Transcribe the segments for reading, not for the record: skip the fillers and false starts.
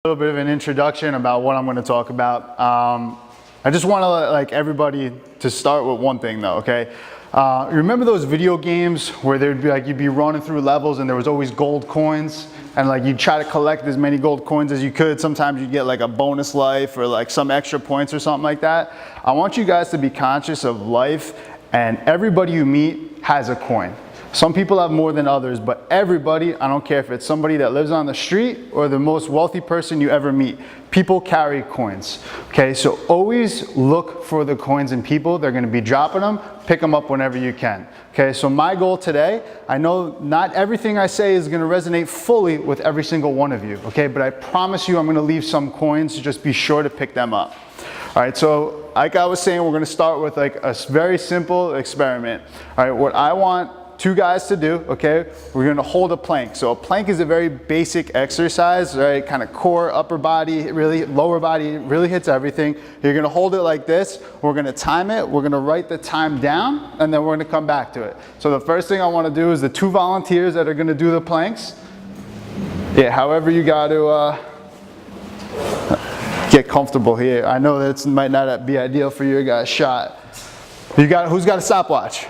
A little bit of an introduction about what I'm going to talk about. I just want to everybody to start with one thing though, okay? You remember those video games where there'd be you'd be running through levels and there was always gold coins and you'd try to collect as many gold coins as you could. Sometimes you'd get a bonus life or some extra points or something like that. I want you guys to be conscious of life, and everybody you meet has a coin. Some people have more than others, but everybody, I don't care if it's somebody that lives on the street or the most wealthy person you ever meet, people carry coins, okay? So always look for the coins in people. They're gonna be dropping them. Pick them up whenever you can, okay? So my goal today, I know not everything I say is gonna resonate fully with every single one of you, okay? But I promise you I'm gonna leave some coins, so just be sure to pick them up. All right, so like I was saying, we're gonna start with a very simple experiment. All right, what I want two guys to do, okay? We're gonna hold a plank. So a plank is a very basic exercise, right? Kind of core, upper body, really lower body, really hits everything. You're gonna hold it like this. We're gonna time it. We're gonna write the time down, and then we're gonna come back to it. So the first thing I wanna do is the two volunteers that are gonna do the planks. Yeah, however you got to get comfortable here. I know that it might not be ideal for your guys' shot. Who's got a stopwatch?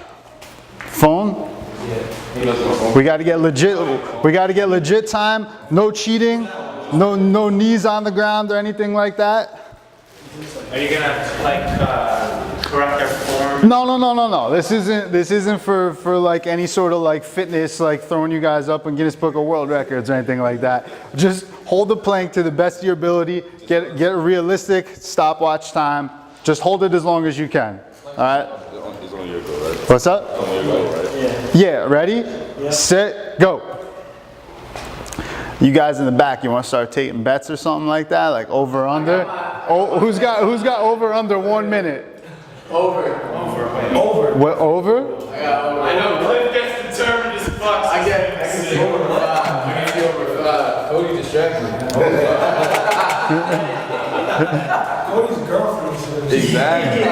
Phone? Yeah. We got to get legit. We got to get legit time. No cheating. No knees on the ground or anything like that. Are you gonna correct our form? No. This isn't for any sort of fitness, throwing you guys up in Guinness Book of World Records or anything like that. Just hold the plank to the best of your ability. Get a realistic stopwatch time. Just hold it as long as you can. All right. It's on your go, right? What's up? It's on your go, right? Yeah, ready, set, go. You guys in the back, you want to start taking bets or something like that, like over under? Oh, who's got over under 1 minute? Over. What, over? I know Cliff gets determined as fuck. I get over 5. I get over 5. Cody distracted me. Cody's girlfriend says. Exactly.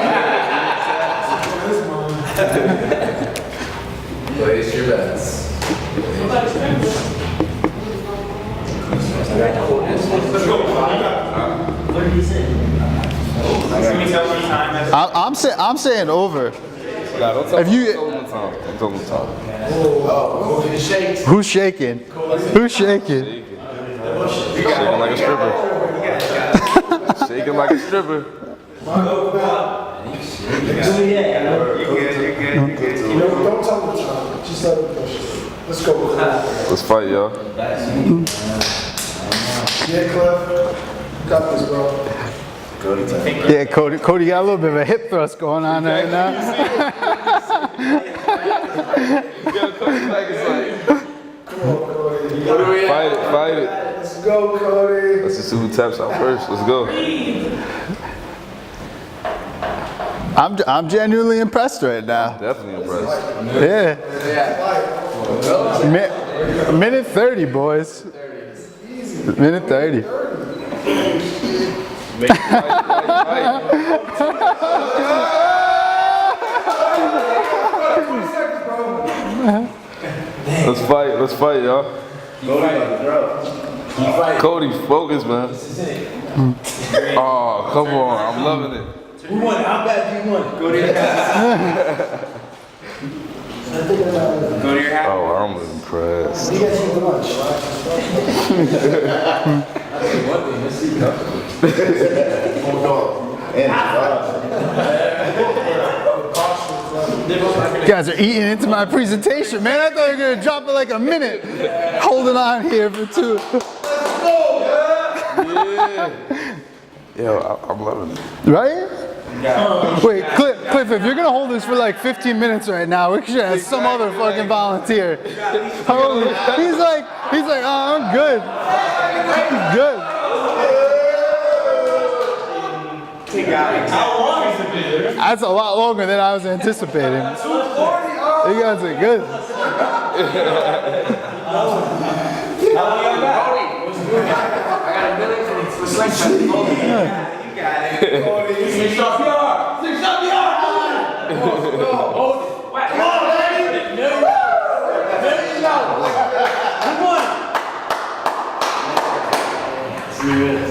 Place your bets. I'm saying over. Nah, don't tell If you- Don't tell them time. Oh, Cody shakes. Who's shaking? Who's shaking? Shaking like a stripper. Shaking like a stripper. Don't tell them the time. Just let them push it. Let's go with that. Let's fight, y'all. Yeah, Cliff. You got this, bro. Yeah, Cody got a little bit of a hip thrust going on right now. Fight it. Let's go, Cody. Let's just see who taps out first. Let's go. I'm genuinely impressed right now. Definitely impressed. Yeah. Minute 30, boys. Minute 30. Let's fight, y'all. Cody, focus, man. Oh, come on, I'm loving it. Who won? How bad do you want? Go to your house. Go to your house. Oh, I'm impressed. You guys eat lunch. You guys are eating into my presentation, man. I thought you were gonna drop it like a minute. Holding on here for 2. Yeah. Yo, I'm loving it. Right? Wait, Cliff, if you're gonna hold this for 15 minutes right now, we should have some other fucking volunteer. He's like, oh, I'm good. I'm good. How long has it been? That's a lot longer than I was anticipating. You guys are good. How long you got? I got a million for slingshot. You got it. Slingshot PR! Slingshot PR! Oh, come on, baby! No! Come on!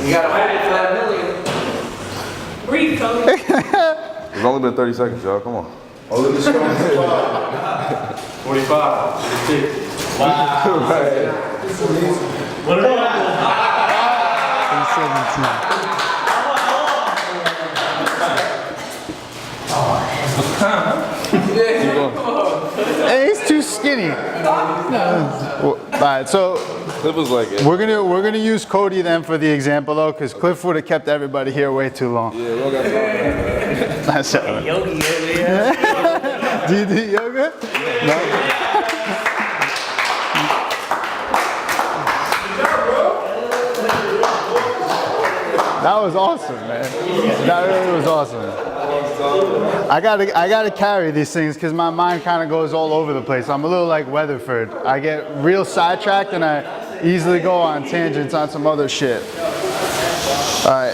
You gotta wait for that million. Breathe, Tony. It's only been 30 seconds, y'all. Come on. Oh, look at this going 45, 50. What are you? 17. Hey, he's too skinny. All right, so Cliff was like, we're gonna use Cody then for the example though, because Cliff would have kept everybody here way too long. yeah, we don't got time for that. That's it. Yogi over here. Do you do yoga? No. That was awesome, man. That really was awesome. I gotta carry these things because my mind kind of goes all over the place. I'm a little like Weatherford. I get real sidetracked and I easily go on tangents on some other shit. All right.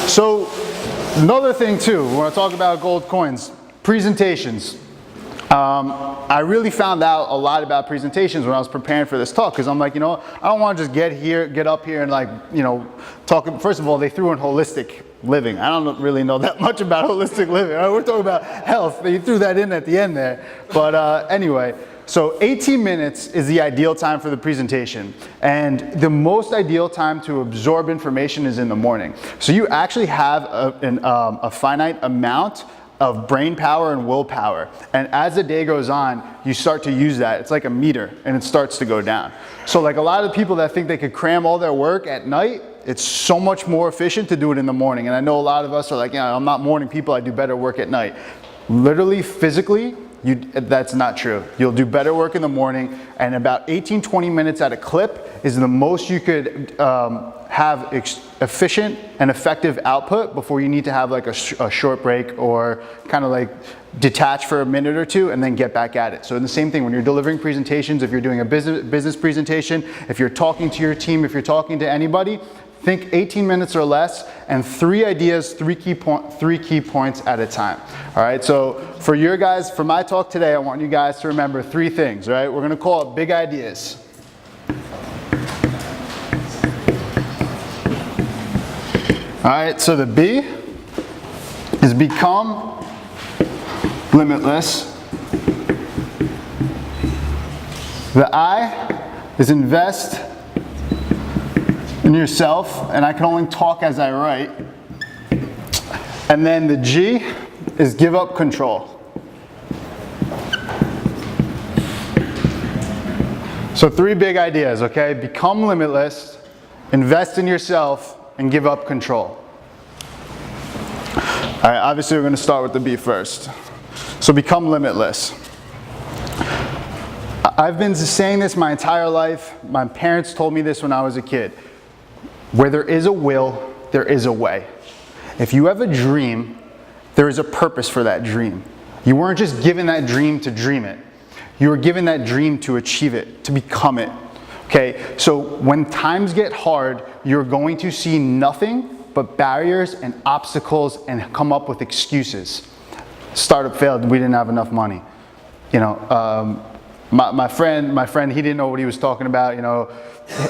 So another thing too, when I talk about gold coins, presentations. I really found out a lot about presentations when I was preparing for this talk because I'm like, you know, I don't want to just get up here and like, you know, talk. First of all, they threw in holistic living. I don't really know that much about holistic living. We're talking about health. They threw that in at the end there. But anyway, so 18 minutes is the ideal time for the presentation. And the most ideal time to absorb information is in the morning. So you actually have a finite amount of brain power and willpower. And as the day goes on, you start to use that. It's like a meter and it starts to go down. So like a lot of people that think they could cram all their work at night, it's so much more efficient to do it in the morning. And I know a lot of us are like, yeah, I'm not morning people, I do better work at night. Literally, physically, that's not true. You'll do better work in the morning, and about 18-20 minutes at a clip is the most you could have efficient and effective output before you need to have like a short break or kind of like detach for a minute or two and then get back at it. So the same thing when you're delivering presentations, if you're doing a business presentation, if you're talking to your team, if you're talking to anybody, think 18 minutes or less and 3 ideas, 3 key points at a time. All right, so for your guys, for my talk today, I want you guys to remember 3 things, all right? We're gonna call it big ideas. All right, so the B is become limitless. The I is invest in yourself, and I can only talk as I write. And then the G is give up control. So 3 big ideas, okay? Become limitless, invest in yourself, and give up control. All right, obviously we're gonna start with the B first. So become limitless. I've been saying this my entire life. My parents told me this when I was a kid. Where there is a will, there is a way. If you have a dream, there is a purpose for that dream. You weren't just given that dream to dream it. You were given that dream to achieve it, to become it. Okay, so when times get hard, you're going to see nothing but barriers and obstacles and come up with excuses. Startup failed, we didn't have enough money. You know, my friend, he didn't know what he was talking about. You know,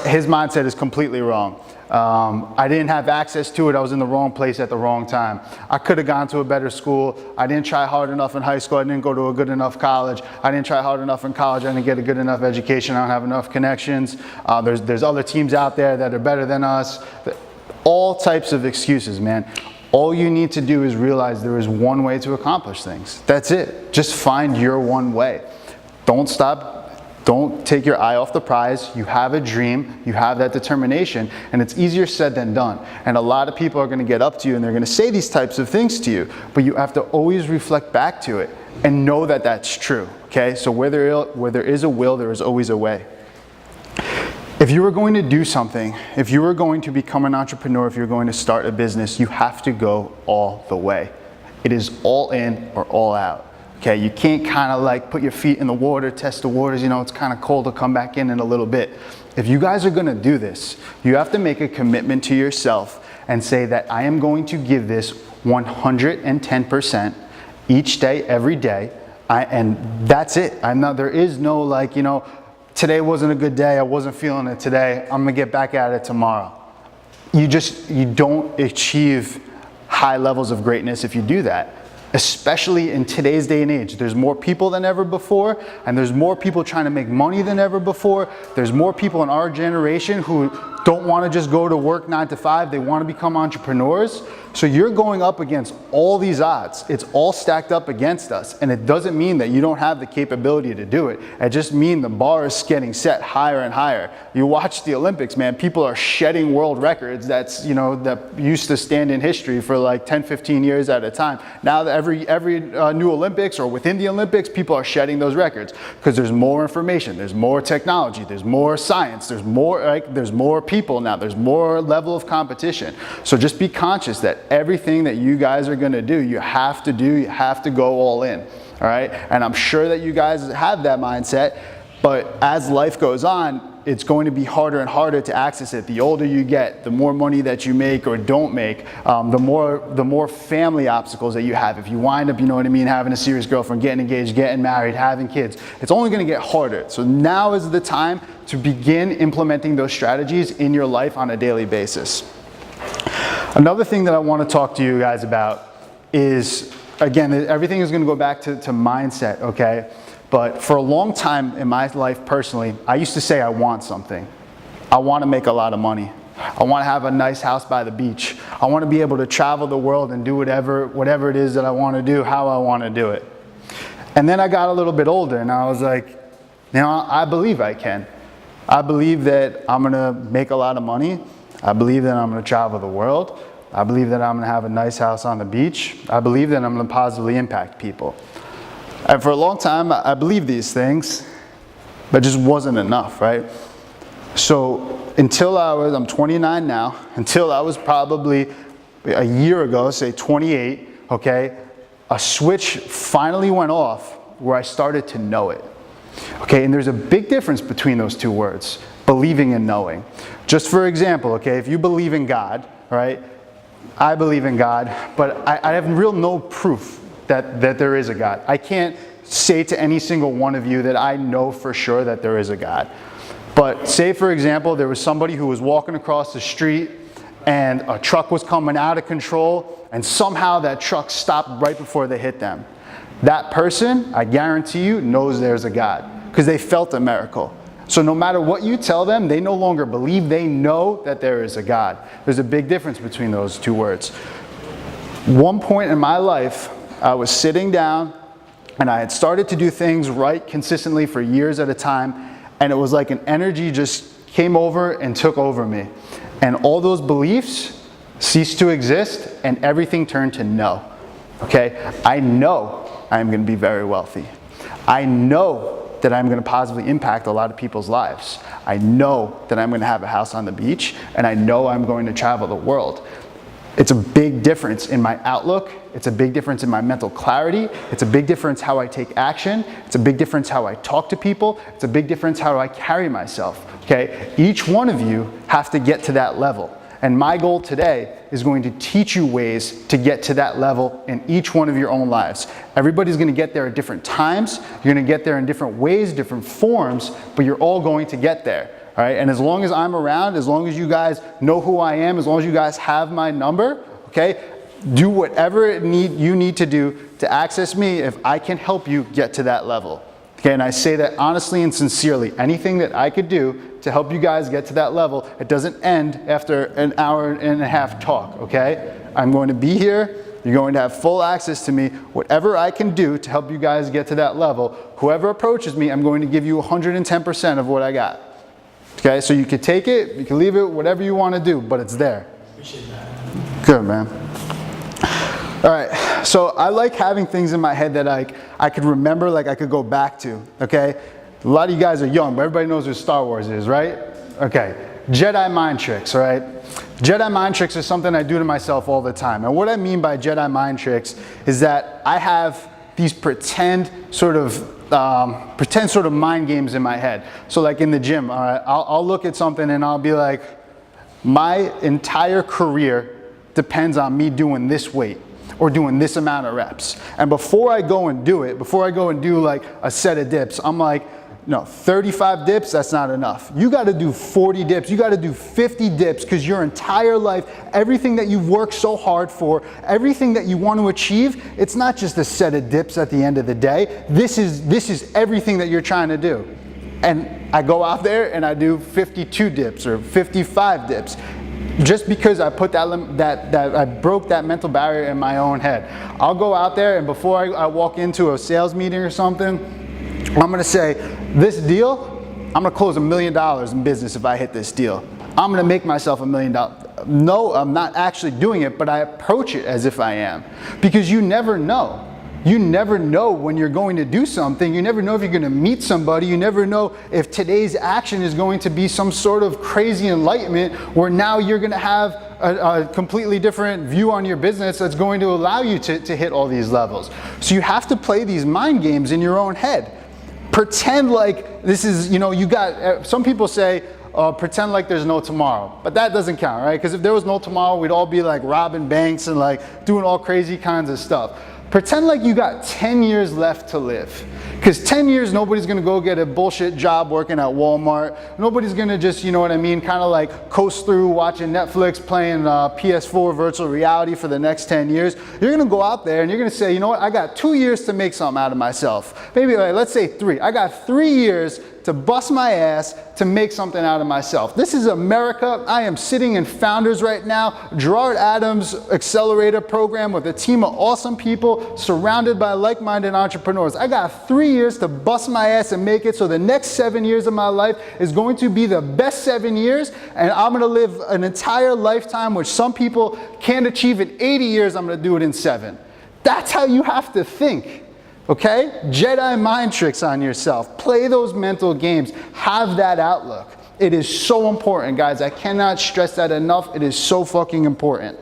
his mindset is completely wrong. I didn't have access to it. I was in the wrong place at the wrong time. I could have gone to a better school. I didn't try hard enough in high school. I didn't go to a good enough college. I didn't try hard enough in college. I didn't get a good enough education. I don't have enough connections. There's other teams out there that are better than us. All types of excuses, man. All you need to do is realize there is one way to accomplish things. That's it. Just find your one way. Don't stop. Don't take your eye off the prize. You have a dream, you have that determination, and it's easier said than done. And a lot of people are gonna get up to you and they're gonna say these types of things to you, but you have to always reflect back to it and know that that's true, okay? So where there is a will, there is always a way. If you were going to do something, if you were going to become an entrepreneur, if you're going to start a business, you have to go all the way. It is all in or all out. Okay, you can't kind of like put your feet in the water, test the waters, you know, it's kind of cold to come back in a little bit. If you guys are gonna do this, you have to make a commitment to yourself and say that I am going to give this 110% each day, every day, and that's it. There is no like, you know, today wasn't a good day, I wasn't feeling it today, I'm gonna get back at it tomorrow. you don't achieve high levels of greatness if you do that. Especially in today's day and age. There's more people than ever before, and there's more people trying to make money than ever before. There's more people in our generation who don't want to just go to work 9 to 5, they want to become entrepreneurs. So you're going up against all these odds. It's all stacked up against us, and it doesn't mean that you don't have the capability to do it. It just means the bar is getting set higher and higher. You watch the Olympics, man, people are shedding world records that used to stand in history for like 10, 15 years at a time. Now that every new Olympics or within the Olympics, people are shedding those records because there's more information, there's more technology, there's more science, there's more people now, there's more level of competition. So just be conscious that everything that you guys are going to do, you have to go all in. All right, and I'm sure that you guys have that mindset, but as life goes on, it's going to be harder and harder to access it. The older you get, the more money that you make or don't make, the more family obstacles that you have. If you wind up, you know what I mean, having a serious girlfriend, getting engaged, getting married, having kids, it's only going to get harder. So now is the time to begin implementing those strategies in your life on a daily basis. Another thing that I want to talk to you guys about is, again, everything is going to go back to mindset, okay? But for a long time in my life personally, I used to say I want something. I want to make a lot of money. I want to have a nice house by the beach. I want to be able to travel the world and do whatever it is that I want to do, how I want to do it. And then I got a little bit older and I was like, you know, I believe I can. I believe that I'm going to make a lot of money. I believe that I'm going to travel the world. I believe that I'm going to have a nice house on the beach. I believe that I'm going to positively impact people. And for a long time, I believed these things, but it just wasn't enough, right? So until I'm 29 now, until I was probably a year ago, say 28, okay, a switch finally went off where I started to know it. Okay, and there's a big difference between those two words, believing and knowing. Just for example, okay, if you believe in God, right, I believe in God, but I have no proof that there is a God. I can't say to any single one of you that I know for sure that there is a God. But say, for example, there was somebody who was walking across the street and a truck was coming out of control and somehow that truck stopped right before they hit them. That person, I guarantee you, knows there's a God because they felt a miracle. So no matter what you tell them, they no longer believe, they know that there is a God. There's a big difference between those two words. One point in my life, I was sitting down and I had started to do things right consistently for years at a time, and it was like an energy just came over and took over me. And all those beliefs ceased to exist and everything turned to no. Okay? I know I'm going to be very wealthy. I know that I'm going to positively impact a lot of people's lives. I know that I'm going to have a house on the beach, and I know I'm going to travel the world. It's a big difference in my outlook. It's a big difference in my mental clarity. It's a big difference how I take action. It's a big difference how I talk to people. It's a big difference how I carry myself. Okay? Each one of you have to get to that level. And my goal today is going to teach you ways to get to that level in each one of your own lives. Everybody's going to get there at different times. You're going to get there in different ways, different forms, but you're all going to get there. All right? And as long as I'm around, as long as you guys know who I am, as long as you guys have my number, okay, do whatever you need to do to access me if I can help you get to that level. Okay, and I say that honestly and sincerely. Anything that I could do to help you guys get to that level, it doesn't end after an hour and a half talk, okay? I'm going to be here. You're going to have full access to me. Whatever I can do to help you guys get to that level, whoever approaches me, I'm going to give you 110% of what I got. Okay, so you can take it, you can leave it, whatever you want to do, but it's there. Good, man. All right, so I like having things in my head that I could remember, like I could go back to, okay? A lot of you guys are young, but everybody knows what Star Wars is, right? Okay, Jedi mind tricks, right? Jedi mind tricks is something I do to myself all the time. And what I mean by Jedi mind tricks is that I have these pretend sort of mind games in my head. So like in the gym, all right, I'll look at something and I'll be like, my entire career depends on me doing this weight or doing this amount of reps. And before I go and do it, before I go and do like a set of dips, I'm like, 35 dips, that's not enough. You got to do 40 dips. You got to do 50 dips, because your entire life, everything that you've worked so hard for, everything that you want to achieve, it's not just a set of dips at the end of the day. This is everything that you're trying to do. And I go out there and I do 52 dips or 55 dips. Just because I put that I broke that mental barrier in my own head. I'll go out there, and before I walk into a sales meeting or something, I'm gonna say, this deal, I'm gonna close $1 million in business if I hit this deal. I'm gonna make myself $1 million. No, I'm not actually doing it, but I approach it as if I am. Because you never know. You never know when you're going to do something. You never know if you're going to meet somebody. You never know if today's action is going to be some sort of crazy enlightenment where now you're going to have a completely different view on your business that's going to allow you to hit all these levels. So you have to play these mind games in your own head. Pretend like this is, you got, some people say, pretend like there's no tomorrow, but that doesn't count, right? Because if there was no tomorrow, we'd all be like robbing banks and like doing all crazy kinds of stuff. Pretend like you got 10 years left to live. Because 10 years, nobody's gonna go get a bullshit job working at Walmart. Nobody's gonna just, kind of like coast through watching Netflix, playing PS4 virtual reality for the next 10 years. You're gonna go out there and you're gonna say, you know what, I got 2 years to make something out of myself. Maybe like, let's say 3. I got 3 years to bust my ass to make something out of myself. This is America. I am sitting in Founders right now, Gerard Adams Accelerator Program with a team of awesome people surrounded by like-minded entrepreneurs. I got 3 years to bust my ass and make it, so the next 7 years of my life is going to be the best 7 years, and I'm gonna live an entire lifetime, which some people can't achieve in 80 years, I'm gonna do it in 7. That's how you have to think. Okay? Jedi mind tricks on yourself. Play those mental games. Have that outlook. It is so important, guys. I cannot stress that enough. It is so fucking important.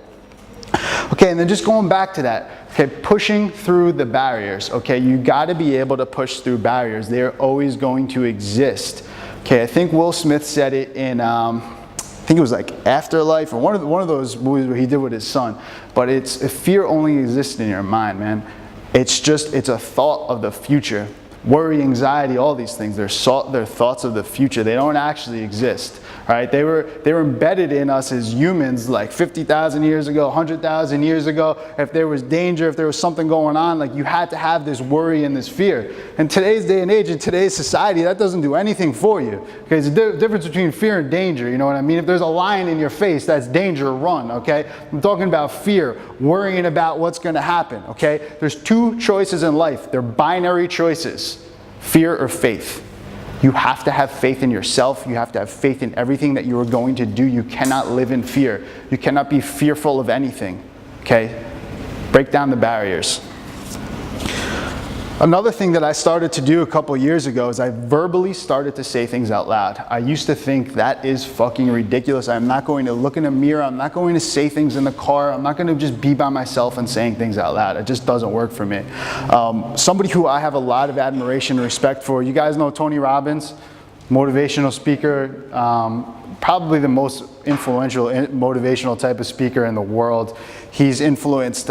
Okay, and then just going back to that. Okay, pushing through the barriers. Okay, you got to be able to push through barriers. They're always going to exist. Okay, I think Will Smith said it in, I think it was like Afterlife or one of those movies where he did with his son. But fear only exists in your mind, man. It's a thought of the future. Worry, anxiety, all these things, they're thoughts of the future. They don't actually exist. Right? They were embedded in us as humans like 50,000 years ago, 100,000 years ago. If there was danger, if there was something going on, like you had to have this worry and this fear. In today's day and age, in today's society, that doesn't do anything for you. Okay, there's a difference between fear and danger, you know what I mean? If there's a lion in your face, that's danger, run, okay? I'm talking about fear, worrying about what's gonna happen, okay? There's 2 choices in life. They're binary choices, fear or faith. You have to have faith in yourself. You have to have faith in everything that you are going to do. You cannot live in fear. You cannot be fearful of anything, okay? Break down the barriers. Another thing that I started to do a couple years ago is I verbally started to say things out loud. I used to think that is fucking ridiculous. I'm not going to look in a mirror. I'm not going to say things in the car. I'm not going to just be by myself and saying things out loud. It just doesn't work for me. Somebody who I have a lot of admiration and respect for, you guys know Tony Robbins, motivational speaker, probably the most influential motivational type of speaker in the world. He's influenced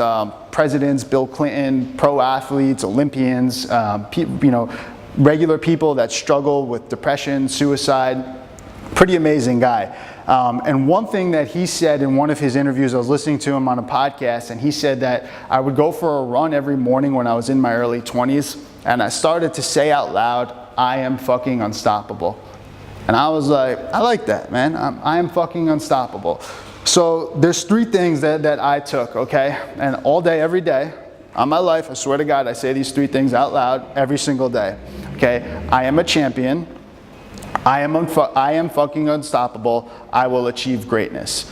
presidents, Bill Clinton, pro athletes, Olympians, regular people that struggle with depression, suicide. Pretty amazing guy. And one thing that he said in one of his interviews, I was listening to him on a podcast, and he said that I would go for a run every morning when I was in my early 20s, and I started to say out loud, I am fucking unstoppable. And I was like, I like that, man. I am fucking unstoppable. So there's 3 things that I took, okay? And all day, every day, on my life, I swear to God, I say these 3 things out loud every single day, okay? I am a champion. I am fucking unstoppable. I will achieve greatness.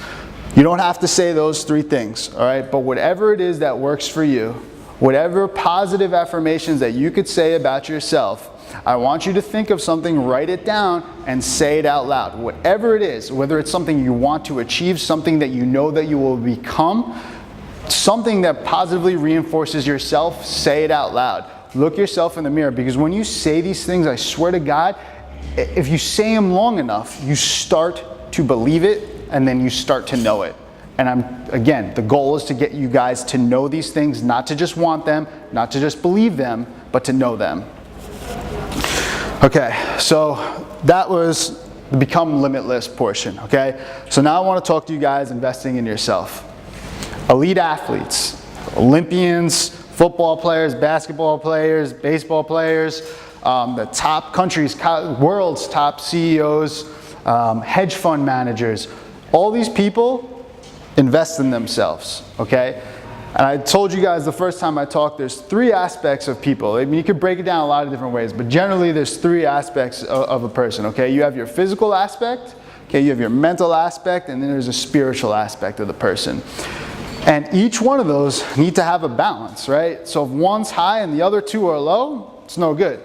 You don't have to say those 3 things, all right? But whatever it is that works for you, whatever positive affirmations that you could say about yourself, I want you to think of something, write it down, and say it out loud. Whatever it is, whether it's something you want to achieve, something that you know that you will become, something that positively reinforces yourself, say it out loud. Look yourself in the mirror, because when you say these things, I swear to God, if you say them long enough, you start to believe it, and then you start to know it. And again, the goal is to get you guys to know these things, not to just want them, not to just believe them, but to know them. Okay, so that was the become limitless portion, okay? So now I want to talk to you guys investing in yourself. Elite athletes, Olympians, football players, basketball players, baseball players, the top countries, world's top CEOs, hedge fund managers, all these people invest in themselves, okay? And I told you guys the first time I talked, there's 3 aspects of people. I mean, you could break it down a lot of different ways, but generally there's 3 aspects of a person, okay? You have your physical aspect, okay? You have your mental aspect, and then there's a spiritual aspect of the person. And each one of those need to have a balance, right? So if one's high and the other 2 are low, it's no good,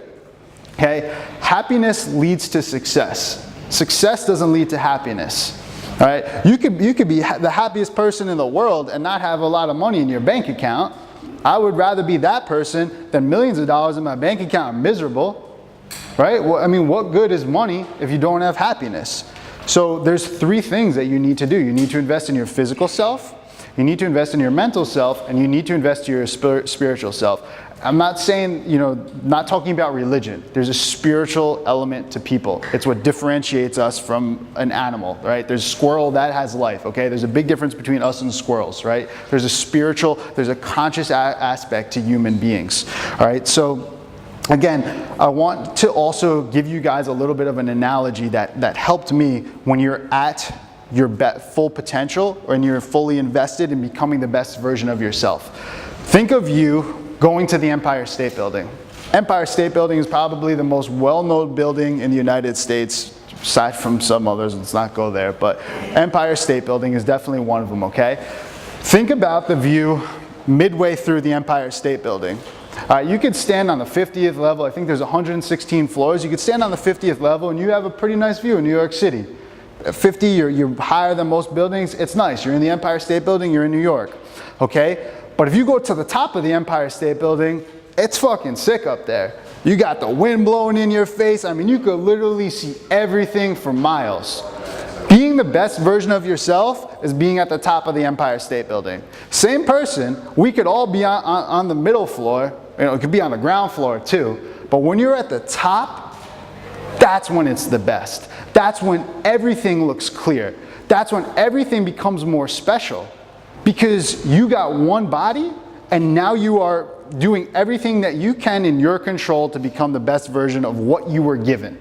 okay? Happiness leads to success. Success doesn't lead to happiness. All right, you could be the happiest person in the world and not have a lot of money in your bank account. I would rather be that person than millions of dollars in my bank account and miserable, right? Well, I mean, what good is money if you don't have happiness? So there's 3 things that you need to do. You need to invest in your physical self, you need to invest in your mental self, and you need to invest in your spiritual self. I'm not saying, not talking about religion. There's a spiritual element to people. It's what differentiates us from an animal, right? There's a squirrel that has life, okay? There's a big difference between us and squirrels, right? There's a spiritual, there's a conscious aspect to human beings, all right? So again, I want to also give you guys a little bit of an analogy that helped me when you're at your full potential and you're fully invested in becoming the best version of yourself. Think of you going to the Empire State Building. Empire State Building is probably the most well-known building in the United States, aside from some others. Let's not go there, but Empire State Building is definitely one of them, okay? Think about the view midway through the Empire State Building. You could stand on the 50th level. I think there's 116 floors. You could stand on the 50th level and you have a pretty nice view in New York City. At 50, you're higher than most buildings. It's nice. You're in the Empire State Building, you're in New York, okay? But if you go to the top of the Empire State Building, it's fucking sick up there. You got the wind blowing in your face. I mean, you could literally see everything for miles. Being the best version of yourself is being at the top of the Empire State Building. Same person, we could all be on the middle floor. It could be on the ground floor too. But when you're at the top, that's when it's the best. That's when everything looks clear. That's when everything becomes more special. Because you got one body and now you are doing everything that you can in your control to become the best version of what you were given.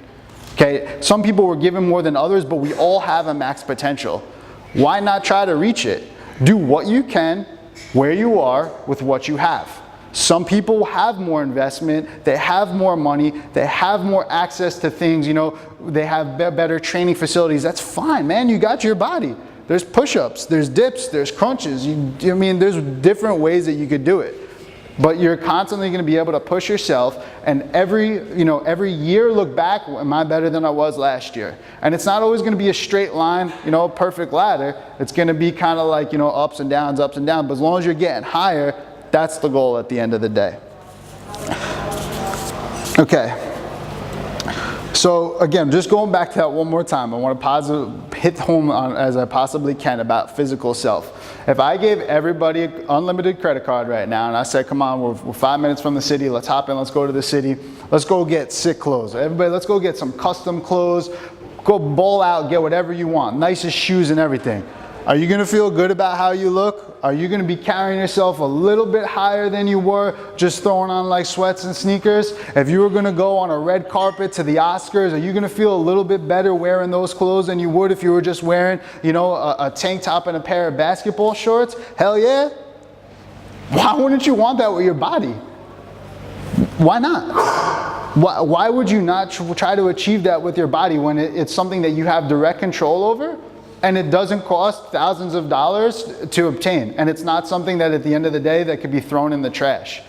Okay, some people were given more than others, but we all have a max potential. Why not try to reach it? Do what you can, where you are, with what you have. Some people have more investment, they have more money, they have more access to things, they have better training facilities. That's fine, man, you got your body. There's push-ups, there's dips, there's crunches. There's different ways that you could do it. But you're constantly going to be able to push yourself, and every year look back, am I better than I was last year? And it's not always going to be a straight line, perfect ladder. It's going to be kind of like, ups and downs. But as long as you're getting higher, that's the goal at the end of the day. Okay. So again, just going back to that one more time, I want to hit home on as I possibly can about physical self. If I gave everybody an unlimited credit card right now and I said, come on, we're 5 minutes from the city, let's hop in, let's go to the city, let's go get sick clothes. Everybody, let's go get some custom clothes, go ball out, get whatever you want, nicest shoes and everything. Are you going to feel good about how you look? Are you going to be carrying yourself a little bit higher than you were just throwing on like sweats and sneakers? If you were going to go on a red carpet to the Oscars, are you going to feel a little bit better wearing those clothes than you would if you were just wearing, a tank top and a pair of basketball shorts? Hell yeah. Why wouldn't you want that with your body? Why not? Why would you not try to achieve that with your body when it's something that you have direct control over? And it doesn't cost thousands of dollars to obtain. And it's not something that at the end of the day that could be thrown in the trash.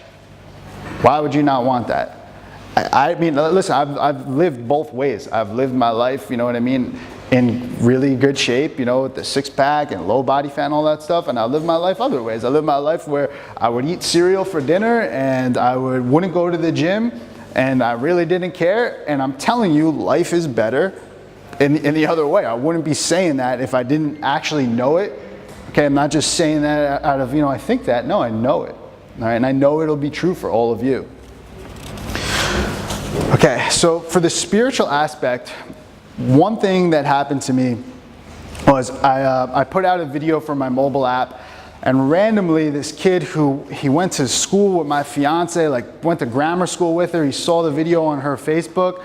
Why would you not want that? I mean, listen, I've lived both ways. I've lived my life, in really good shape, with the six pack and low body fat and all that stuff. And I lived my life other ways. I lived my life where I would eat cereal for dinner and I wouldn't go to the gym and I really didn't care. And I'm telling you, life is better in the other way. I wouldn't be saying that if I didn't actually know it. Okay, I'm not just saying that out of, I think that. No, I know it. All right, and I know it'll be true for all of you. Okay, so for the spiritual aspect, one thing that happened to me was I put out a video for my mobile app, and randomly this kid he went to school with my fiance, like went to grammar school with her, he saw the video on her Facebook,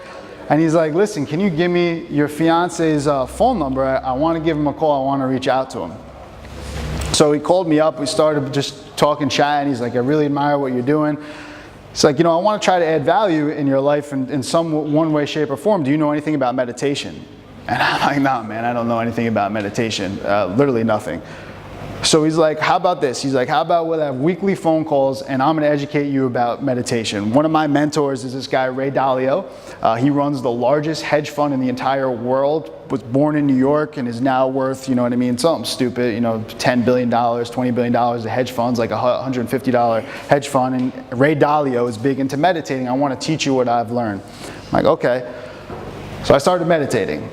and he's like, listen, can you give me your fiance's phone number? I want to give him a call, I want to reach out to him. So he called me up, we started just talking, chatting. He's like, I really admire what you're doing. It's like, I want to try to add value in your life in one way, shape, or form. Do you know anything about meditation? And I'm like, nah, man, I don't know anything about meditation. Literally nothing. So he's like, how about this? He's like, how about we'll have weekly phone calls and I'm going to educate you about meditation. One of my mentors is this guy, Ray Dalio. He runs the largest hedge fund in the entire world, was born in New York and is now worth, something stupid, $10 billion, $20 billion of hedge funds, like a $150 hedge fund. And Ray Dalio is big into meditating. I want to teach you what I've learned. I'm like, okay. So I started meditating.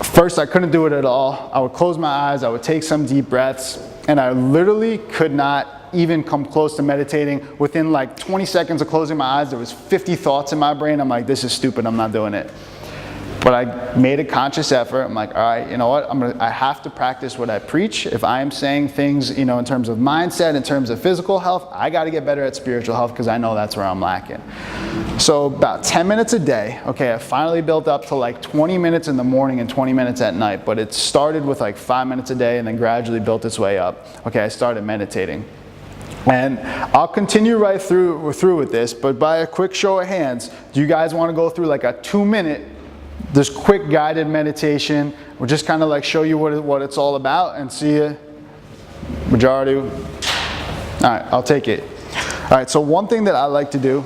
First, I couldn't do it at all. I would close my eyes, I would take some deep breaths, and I literally could not even come close to meditating. Within like 20 seconds of closing my eyes, there was 50 thoughts in my brain. I'm like, this is stupid, I'm not doing it. But I made a conscious effort. I'm like, all right, you know what? I have to practice what I preach. If I am saying things, in terms of mindset, in terms of physical health, I got to get better at spiritual health because I know that's where I'm lacking. So about 10 minutes a day. Okay, I finally built up to like 20 minutes in the morning and 20 minutes at night. But it started with like 5 minutes a day and then gradually built its way up. Okay, I started meditating. And I'll continue right through with this, but by a quick show of hands, do you guys want to go through like a 2-minute this quick guided meditation? We'll just kind of like show you what it's all about and see a majority. All right, I'll take it. All right, so one thing that I like to do,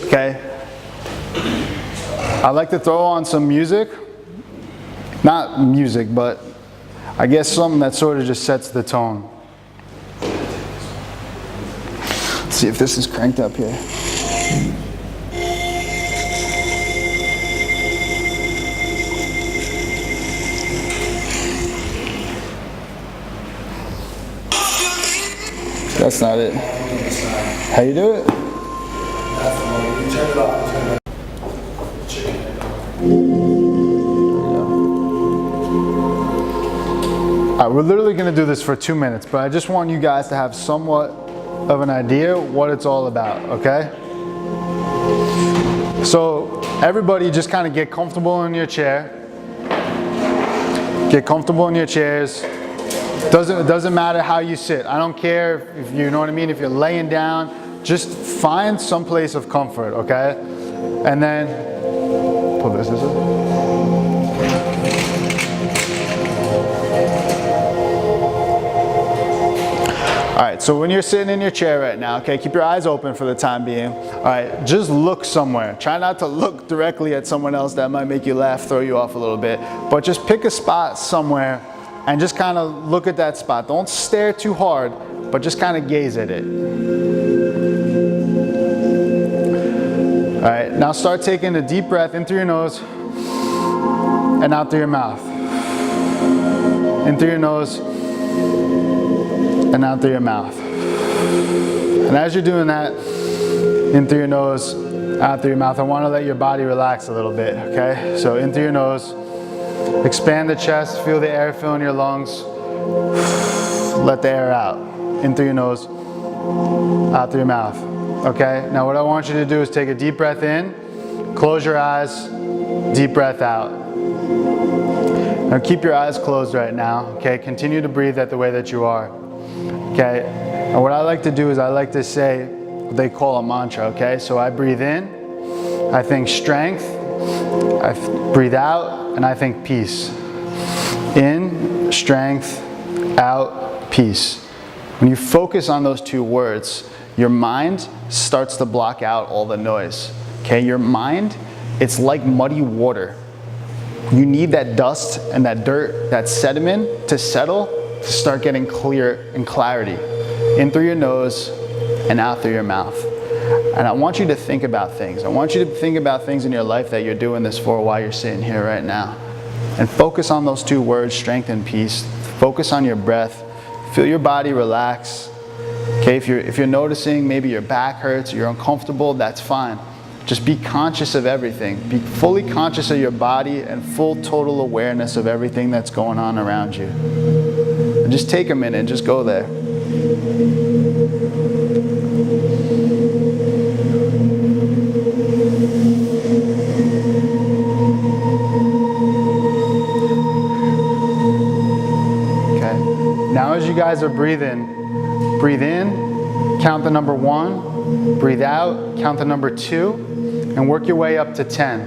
okay, I like to throw on some music. Not music, but I guess something that sort of just sets the tone. Let's see if this is cranked up here. That's not it. How you do it? Turn it off. Turn it All right, we're literally going to do this for 2 minutes, but I just want you guys to have somewhat of an idea what it's all about, okay? So everybody just kind of get comfortable in your chair. Get comfortable in your chairs. It doesn't matter how you sit. I don't care if you know what I mean, if you're laying down, just find some place of comfort, okay? And then, pull this way. All right, so when you're sitting in your chair right now, okay, keep your eyes open for the time being. All right, just look somewhere. Try not to look directly at someone else. That might make you laugh, throw you off a little bit. But just pick a spot somewhere and just kind of look at that spot. Don't stare too hard, but just kind of gaze at it. All right, now start taking a deep breath in through your nose and out through your mouth. In through your nose and out through your mouth. And as you're doing that, in through your nose, out through your mouth, I want to let your body relax a little bit, okay? So in through your nose, expand the chest, feel the air fill in your lungs. Let the air out. In through your nose, out through your mouth. Okay? Now what I want you to do is take a deep breath in, close your eyes, deep breath out. Now keep your eyes closed right now. Okay? Continue to breathe at the way that you are. Okay? And what I like to do is I like to say what they call a mantra. Okay? So I breathe in, I think strength, I breathe out, and I think peace. In, strength, out, peace. When you focus on those two words, your mind starts to block out all the noise. Okay, your mind, it's like muddy water. You need that dust and that dirt, that sediment to settle, to start getting clear and clarity. In through your nose and out through your mouth. And I want you to think about things. I want you to think about things in your life that you're doing this for while you're sitting here right now. And focus on those two words, strength and peace. Focus on your breath. Feel your body relax. Okay, if you're noticing maybe your back hurts, you're uncomfortable, that's fine. Just be conscious of everything. Be fully conscious of your body and full total awareness of everything that's going on around you. And just take a minute and just go there. Okay. Now as you guys are breathing, breathe in, count the number 1, breathe out, count the number 2, and work your way up to 10.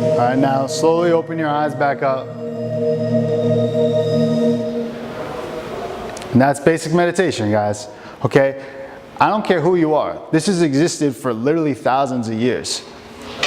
All right, now slowly open your eyes back up. And that's basic meditation, guys, okay? I don't care who you are. This has existed for literally thousands of years.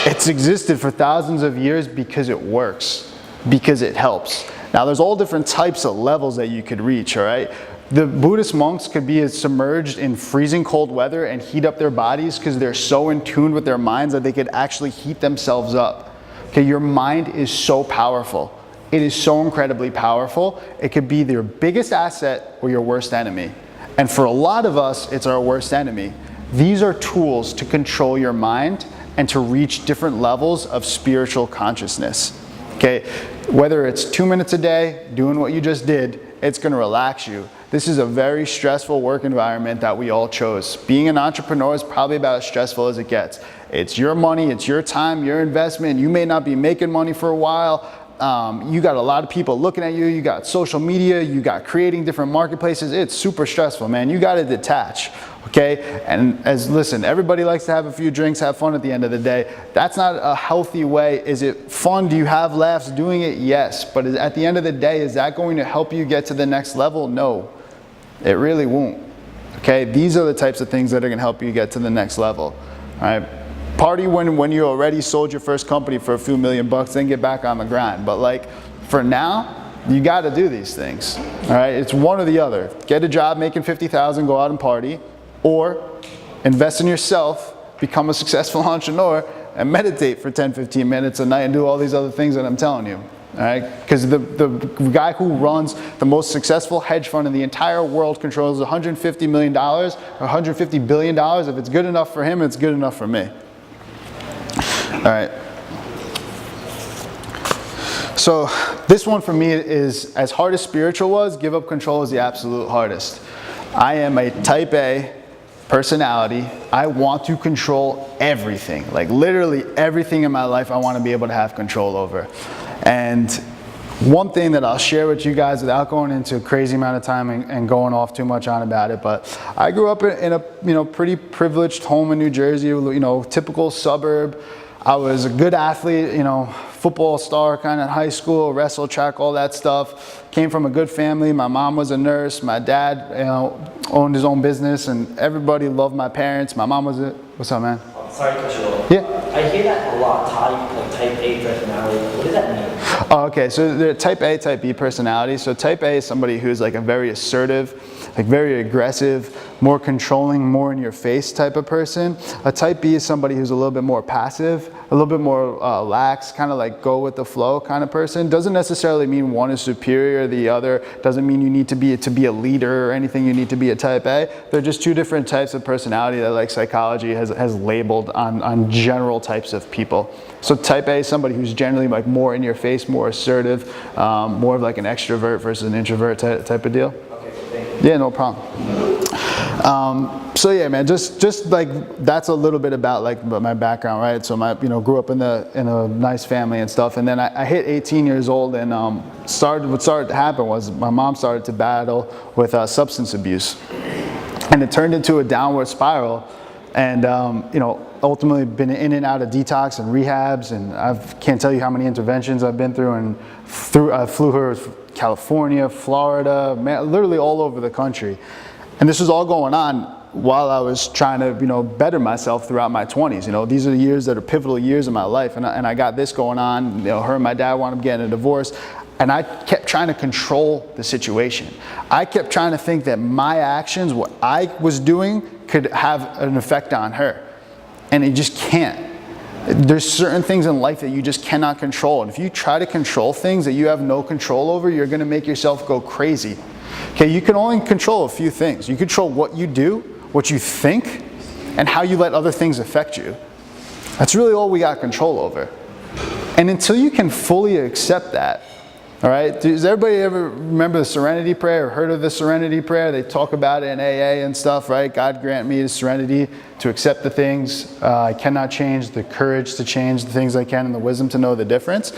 It's existed for thousands of years because it works, because it helps. Now there's all different types of levels that you could reach, all right? The Buddhist monks could be submerged in freezing cold weather and heat up their bodies because they're so in tune with their minds that they could actually heat themselves up. Okay, your mind is so powerful. It is so incredibly powerful. It could be your biggest asset or your worst enemy. And for a lot of us, it's our worst enemy. These are tools to control your mind and to reach different levels of spiritual consciousness. Okay, whether it's 2 minutes a day, doing what you just did, it's gonna relax you. This is a very stressful work environment that we all chose. Being an entrepreneur is probably about as stressful as it gets. It's your money, it's your time, your investment. You may not be making money for a while. You got a lot of people looking at you, you got social media, you got creating different marketplaces. It's super stressful, man. You got to detach, okay? And listen, everybody likes to have a few drinks, have fun at the end of the day. That's not a healthy way. Is it fun? Do you have laughs doing it? Yes. But at the end of the day, is that going to help you get to the next level? No, it really won't, okay? These are the types of things that are going to help you get to the next level, all right? Party when you already sold your first company for a few $1 million, then get back on the grind. But like for now, you got to do these things. All right, it's one or the other. Get a job making 50,000, go out and party, or invest in yourself, become a successful entrepreneur, and meditate for 10, 15 minutes a night and do all these other things that I'm telling you. All right, because the guy who runs the most successful hedge fund in the entire world controls $150 million or $150 billion. If it's good enough for him, it's good enough for me. All right. So this one for me is, as hard as spiritual was, give up control is the absolute hardest. I am a type A personality. I want to control everything. Like literally everything in my life I want to be able to have control over. And one thing that I'll share with you guys without going into a crazy amount of time and going off too much on about it, but I grew up in a pretty privileged home in New Jersey, typical suburb. I was a good athlete, football star kind of in high school, wrestle, track, all that stuff. Came from a good family. My mom was a nurse. My dad, owned his own business, and everybody loved my parents. My mom was what's up, man? Sorry to cut you off. Yeah. I hear that a lot, type A personality. What does that mean? Oh, okay, so they're type A, type B personality. So type A is somebody who's like a very assertive, like very aggressive, more controlling, more in your face type of person. A type B is somebody who's a little bit more passive, a little bit more lax, kind of like go with the flow kind of person. Doesn't necessarily mean one is superior to the other. Doesn't mean you need to be a leader or anything. You need to be a type A. They're just two different types of personality that like psychology has labeled on general types of people. So type A is somebody who's generally like more in your face, more assertive, more of like an extrovert versus an introvert type of deal. Okay, thank you. Yeah, no problem. So yeah, man, just like that's a little bit about like my background, right? So grew up in a nice family and stuff, and then I hit 18 years old, and what started to happen was my mom started to battle with substance abuse, and it turned into a downward spiral, and ultimately been in and out of detox and rehabs, and I can't tell you how many interventions I've been through, and I flew her to California, Florida, literally all over the country. And this was all going on while I was trying to, better myself throughout my 20s. These are the years that are pivotal years of my life, and I got this going on. Her and my dad wound up getting a divorce. And I kept trying to control the situation. I kept trying to think that my actions, what I was doing, could have an effect on her. And it just can't. There's certain things in life that you just cannot control. And if you try to control things that you have no control over, you're going to make yourself go crazy. Okay, you can only control a few things. You control what you do, what you think, and how you let other things affect you. That's really all we got control over. And until you can fully accept that, all right, does everybody ever remember the Serenity Prayer or heard of the Serenity Prayer? They talk about it in AA and stuff, right? God grant me the serenity to accept the things I cannot change, the courage to change the things I can, and the wisdom to know the difference.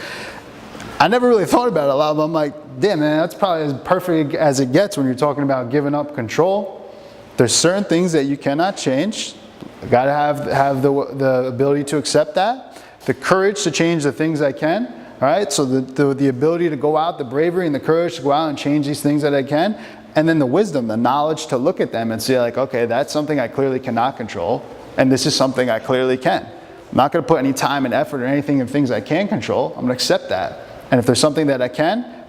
I never really thought about it a lot, but I'm like, damn, man, that's probably as perfect as it gets when you're talking about giving up control. There's certain things that you cannot change. You gotta have the ability to accept that, the courage to change the things I can. All right, so the ability to go out, the bravery and the courage to go out and change these things that I can, and then the wisdom, the knowledge to look at them and say like, okay, that's something I clearly cannot control, and this is something I clearly can. I'm not going to put any time and effort or anything in things I can control. I'm going to accept that. And if there's something that I can,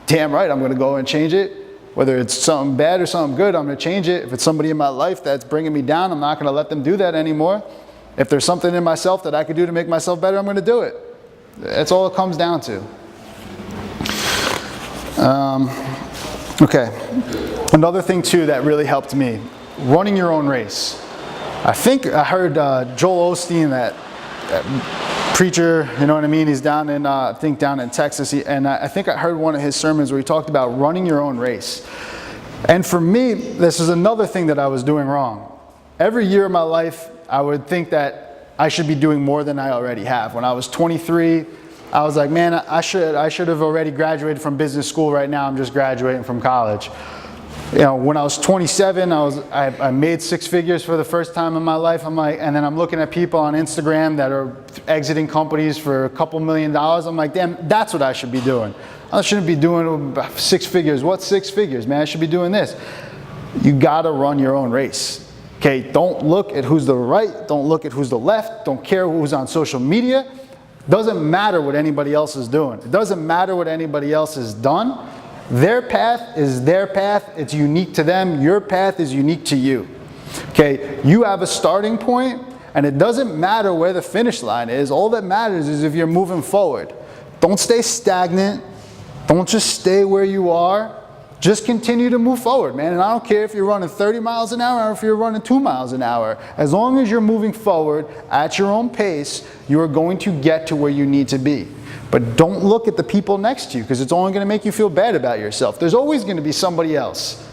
damn right, I'm going to go and change it. Whether it's something bad or something good, I'm going to change it. If it's somebody in my life that's bringing me down, I'm not going to let them do that anymore. If there's something in myself that I could do to make myself better, I'm going to do it. That's all it comes down to. Okay. Another thing too that really helped me, running your own race. I think I heard Joel Osteen, that preacher, you know what I mean? He's down in, I think down in Texas. And I think I heard one of his sermons where he talked about running your own race. And for me, this is another thing that I was doing wrong. Every year of my life, I would think that I should be doing more than I already have. When I was 23, I was like, man, I should have already graduated from business school right now. I'm just graduating from college. You know, when I was 27, I made 6 figures for the first time in my life. I'm like, and then I'm looking at people on Instagram that are exiting companies for a couple $1 million. I'm like, damn, that's what I should be doing. I shouldn't be doing 6 figures. What 6 figures, man? I should be doing this. You gotta run your own race. Okay, don't look at who's the right, don't look at who's the left, don't care who's on social media. Doesn't matter what anybody else is doing. It doesn't matter what anybody else has done. Their path is their path. It's unique to them. Your path is unique to you. Okay, you have a starting point, and it doesn't matter where the finish line is. All that matters is if you're moving forward. Don't stay stagnant. Don't just stay where you are. Just continue to move forward, man. And I don't care if you're running 30 miles an hour or if you're running 2 miles an hour. As long as you're moving forward at your own pace, you are going to get to where you need to be. But don't look at the people next to you, because it's only going to make you feel bad about yourself. There's always going to be somebody else.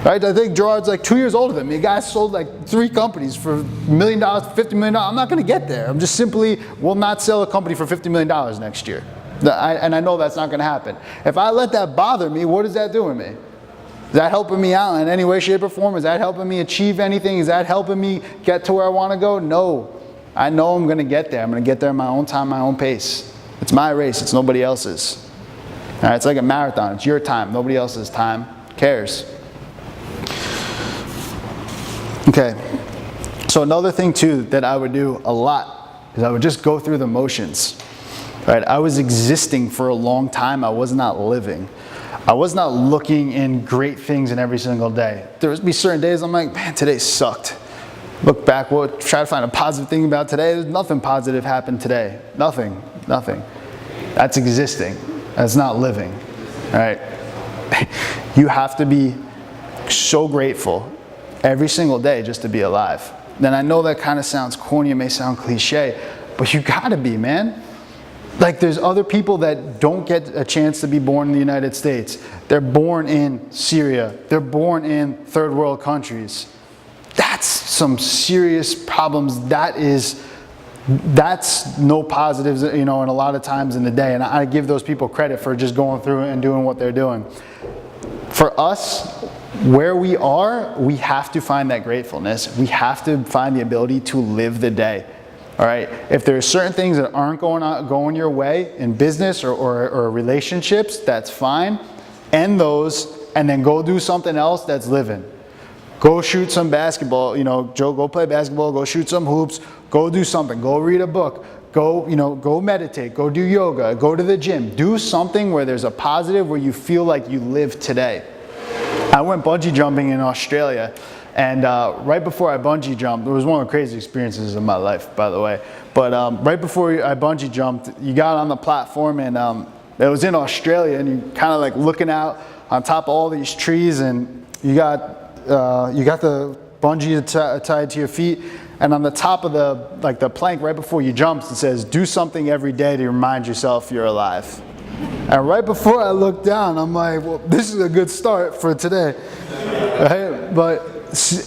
Right? I think Gerard's like 2 years older than me. The guy sold like 3 companies for $1 million, $50 million. I'm not going to get there. I'm just simply will not sell a company for $50 million next year. And I know that's not going to happen. If I let that bother me, what is that doing me? Is that helping me out in any way, shape, or form? Is that helping me achieve anything? Is that helping me get to where I want to go? No. I know I'm going to get there. I'm going to get there in my own time, my own pace. It's my race. It's nobody else's. All right, it's like a marathon. It's your time. Nobody else's time. Who cares? Okay. So another thing too that I would do a lot is I would just go through the motions. Right? I was existing for a long time. I was not living. I was not looking in great things in every single day. There would be certain days I'm like, man, today sucked. Look back, try to find a positive thing about today. There's nothing positive happened today. Nothing. That's existing. That's not living. All right? You have to be so grateful every single day just to be alive. Then I know that kind of sounds corny, it may sound cliche, but you gotta be, man. Like there's other people that don't get a chance to be born in the United States. They're born in Syria. They're born in third world countries. That's some serious problems. That's no positives, you know, and a lot of times in the day. And I give those people credit for just going through and doing what they're doing. For us, where we are, we have to find that gratefulness. We have to find the ability to live the day. All right. If there are certain things that aren't going your way in business or relationships, that's fine. End those and then go do something else that's living. Go shoot some basketball. You know, Joe, go play basketball. Go shoot some hoops. Go do something. Go read a book. Go, go meditate, go do yoga, go to the gym. Do something where there's a positive, where you feel like you live today. I went bungee jumping in Australia, and right before I bungee jumped, it was one of the craziest experiences of my life, by the way. But right before I bungee jumped, you got on the platform, and it was in Australia, and you kind of like looking out on top of all these trees, and you got the bungee tied to your feet, and on the top of the plank right before you jump, it says, "Do something every day to remind yourself you're alive." And right before I looked down, I'm like, well, this is a good start for today, right? But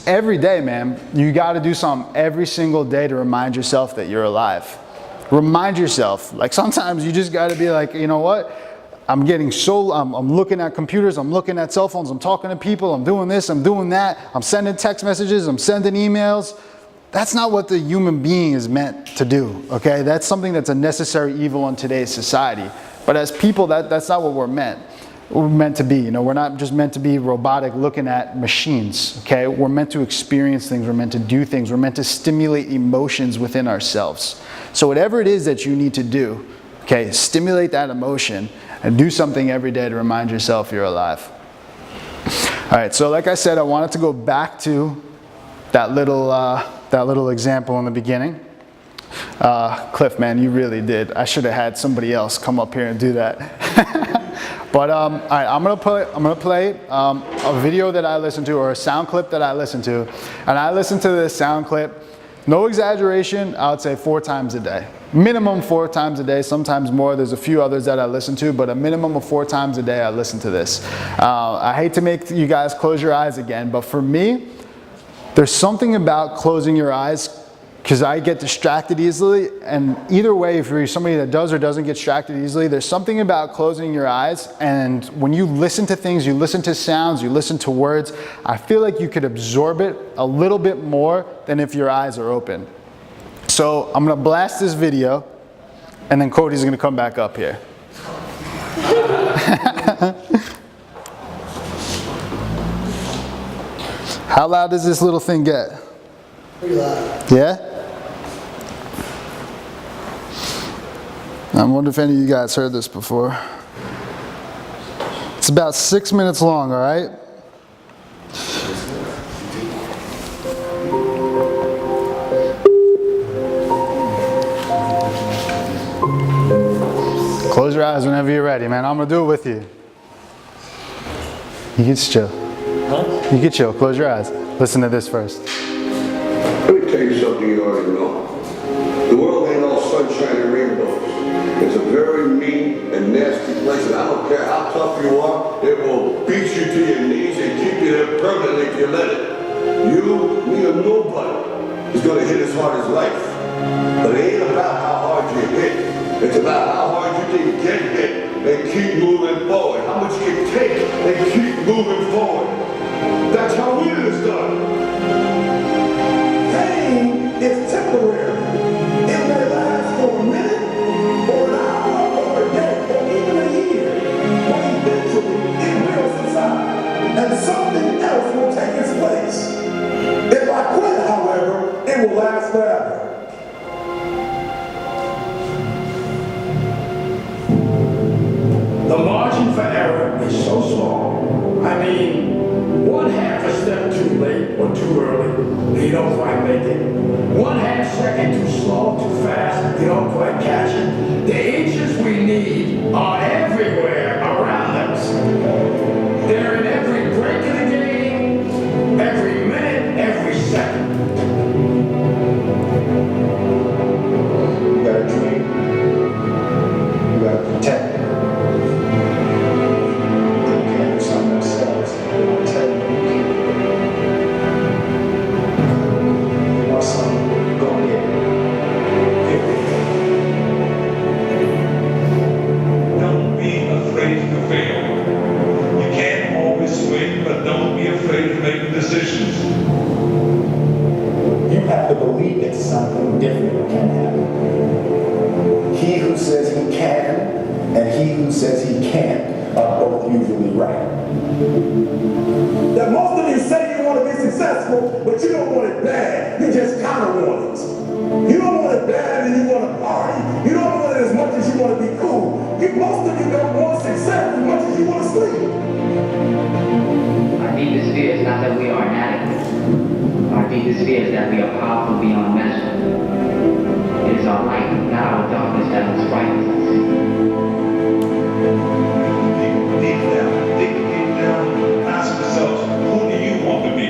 every day, man, you got to do something every single day to remind yourself that you're alive. Remind yourself. Like sometimes you just got to be like, you know what? I'm looking at computers, I'm looking at cell phones, I'm talking to people, I'm doing this, I'm doing that, I'm sending text messages, I'm sending emails. That's not what the human being is meant to do, okay? That's something that's a necessary evil in today's society. But as people, that's not what we're meant. We're meant to be, we're not just meant to be robotic looking at machines, okay? We're meant to experience things, we're meant to do things, we're meant to stimulate emotions within ourselves. So whatever it is that you need to do, okay, stimulate that emotion and do something every day to remind yourself you're alive. All right, so like I said, I wanted to go back to that little example in the beginning. Cliff, man, you really did. I should have had somebody else come up here and do that. But all right, I'm gonna play a video that I listened to, or a sound clip that I listened to, and I listened to this sound clip, no exaggeration, I would say 4 times a day. Minimum 4 times a day, sometimes more. There's a few others that I listen to, but a minimum of 4 times a day I listen to this. I hate to make you guys close your eyes again, but for me, there's something about closing your eyes, because I get distracted easily, and either way, if you're somebody that does or doesn't get distracted easily, there's something about closing your eyes, and when you listen to things, you listen to sounds, you listen to words, I feel like you could absorb it a little bit more than if your eyes are open. So I'm gonna blast this video, and then Cody's gonna come back up here. How loud does this little thing get? Pretty loud. Yeah? I wonder if any of you guys heard this before. It's about 6 minutes long, all right? Close your eyes whenever you're ready, man. I'm gonna do it with you. You can just chill. Huh? You can chill. Close your eyes. Listen to this first. Let me tell you something you already know. The world ain't all sunshine and rainbows. It's a very mean and nasty place, and I don't care how tough you are, it will beat you to your knees and keep you there permanently if you let it. You, me, or nobody is going to hit as hard as life. But it ain't about how hard you hit. It's about how hard you can get hit and keep moving forward. How much you can take and keep moving forward. That's how winning is done. Pain is temporary. It may last for a minute, or an hour, or a day, or even a year. But eventually, it will subside, and something else will take its place. If I quit, however, it will last forever. The margin for error is so small. I mean, 1/2 step too late or too early, you don't quite make it. 1/2 second too slow, too fast, you don't quite catch it. The inches we need are everywhere around us. They're in every break of the game, every minute, every second. You got a dream. You got to protect it. Decisions. You have to believe that something different can happen. He who says he can and he who says he can't are both usually right. That most of you say you want to be successful. successful, but you don't want it bad. You just kind of want it. You don't want it bad and you want to party. You don't want it as much as you want to be cool. Most of you don't want success as much as you want to sleep. Our deepest fear is not that we are inadequate. Our deepest fear is that we are powerful beyond measure. It is our light, not our darkness, that has frightened us. Deep down, ask yourselves, who do you want to be?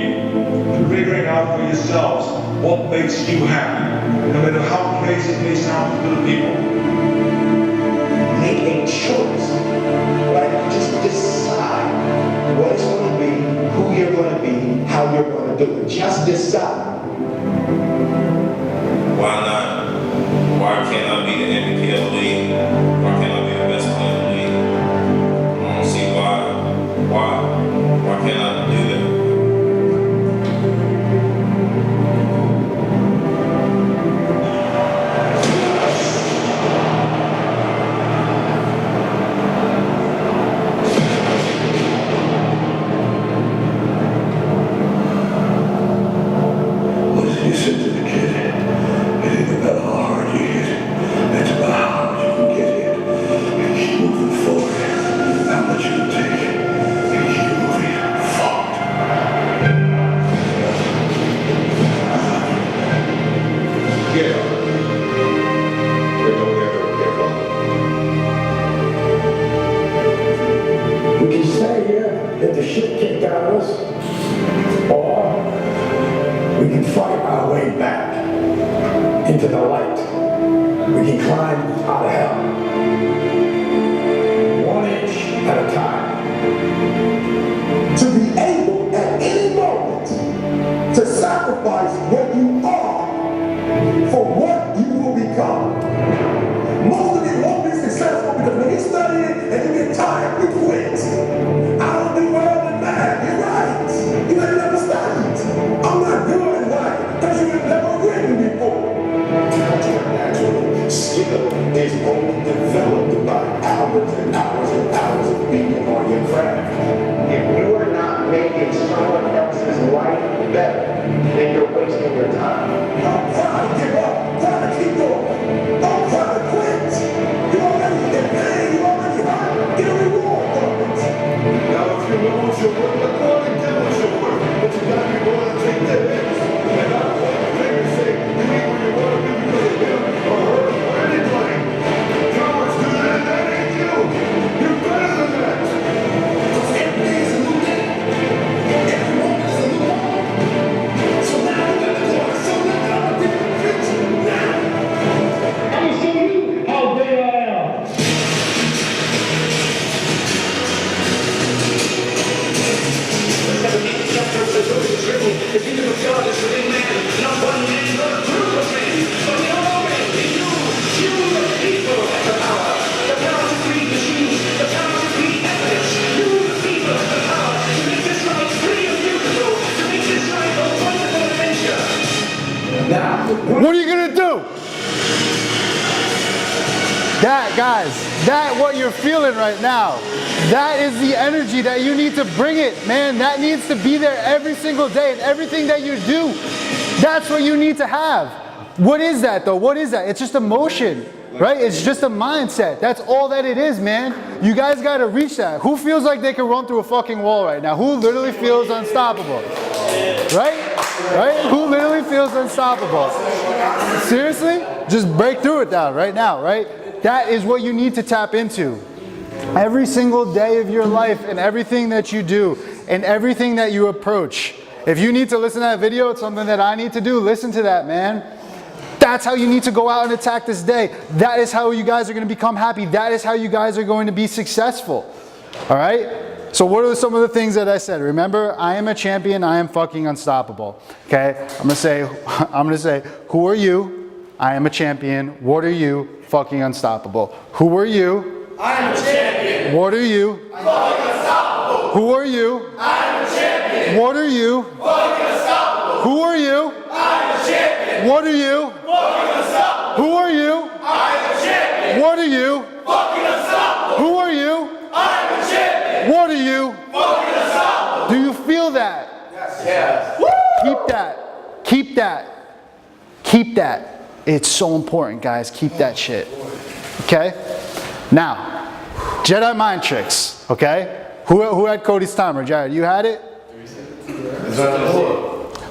And figuring out for yourselves what makes you happy, no matter how crazy it may sound to the people. Make a choice. Like, just decide what it's going to be, who you're going to be, how you're going to do it. Just decide. Why not? Why can't I be the MVP of the league? Why can't I be the best player in the league? I don't see why. Why can't I do that? Listen, you said to the kid, it ain't about how hard you hit. It's about how hard you can get hit. And keep moving forward. How much you can take. And keep moving forward. Get up. We don't ever give up. We can stay here, get the shit kicked out of us, or we can fight our way back into the light. We can climb out of hell. 1 inch at a time. To be able at any moment to sacrifice what you are for what you will become. Most of you won't be successful because when you study it and you get tired, you quit. I don't do well in math. You're right. You ain't never studied. I'm not good at life because you have never written before. Natural skill is only developed by hours and hours and hours of being on your craft. If you are not making someone else's life better, then you're wasting your time. Don't try to give up. Try to keep going. Don't try to quit. You already get paid. You already hurt. Get a reward from it. Now if you know what you're worth, let go and get what you're worth. But you gotta be willing to take that risk. And I don't want to make you say you ain't where you want to be because of him or her or anybody. Cowards do that and that ain't you. You're better than that. Because everything's a new day. Every moment is a new moment. So now you got to go and show them how to be rich now. I'm gonna show you how great I am. What are you gonna do? That, guys, that what you're feeling right now, that is the energy that you need to bring it, man. That needs to be there every single day and everything that you do. That's what you need to have. What is that though? What is that? It's just emotion, right? It's just a mindset. That's all that it is, man. You guys gotta reach that. Who feels like they can run through a fucking wall right now? Who literally feels unstoppable? Right? Right? Who literally feels unstoppable? Seriously? Just break through it down right now, right? That is what you need to tap into. Every single day of your life and everything that you do and everything that you approach. If you need to listen to that video, it's something that I need to do. Listen to that, man. That's how you need to go out and attack this day. That is how you guys are going to become happy. That is how you guys are going to be successful. All right? So what are some of the things that I said? Remember, I am a champion. I am fucking unstoppable. Okay? I'm going to say, who are you? I am a champion. What are you? Fucking unstoppable. Who are you? I am a champion. What are you? Fucking unstoppable. Who are you? I am a champion. What are you? Fucking unstoppable. Who are you? I am a champion. What are you? Fucking unstoppable. Who are you? I am a champion. What are you? Fucking unstoppable. Who are you? I am a champion. What are you? Fucking unstoppable. Do you feel that? Yes. Yes. Keep that. Keep that. It's so important, guys. Keep that shit. Okay? Now, Jedi mind tricks. Okay? Who had Cody's timer? Jared, you had it?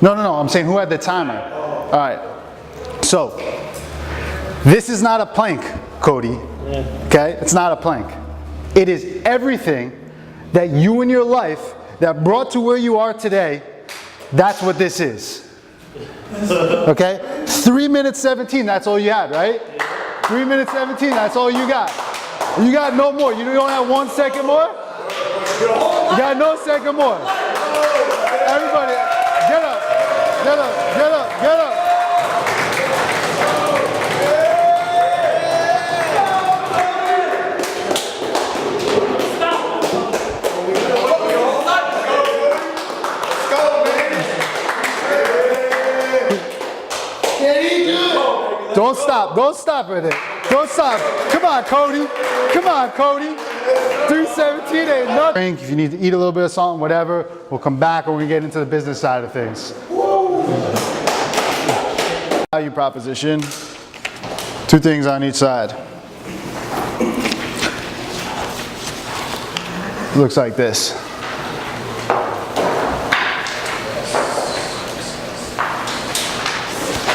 No. I'm saying who had the timer? All right. So, this is not a plank, Cody. Okay? It's not a plank. It is everything that you in your life that brought to where you are today. That's what this is. Okay? 3 minutes 17, that's all you had, right? 3 minutes 17, that's all you got. You got no more. You don't have 1 second more? You got no second more. Everybody, get up. Get up. Get up. Get up. Don't stop. Don't stop with it. Don't stop. Come on, Cody. Come on, Cody. 317 ain't nothing. If you need to eat a little bit of something, whatever, we'll come back and we're going to get into the business side of things. Value proposition. 2 things on each side. Looks like this.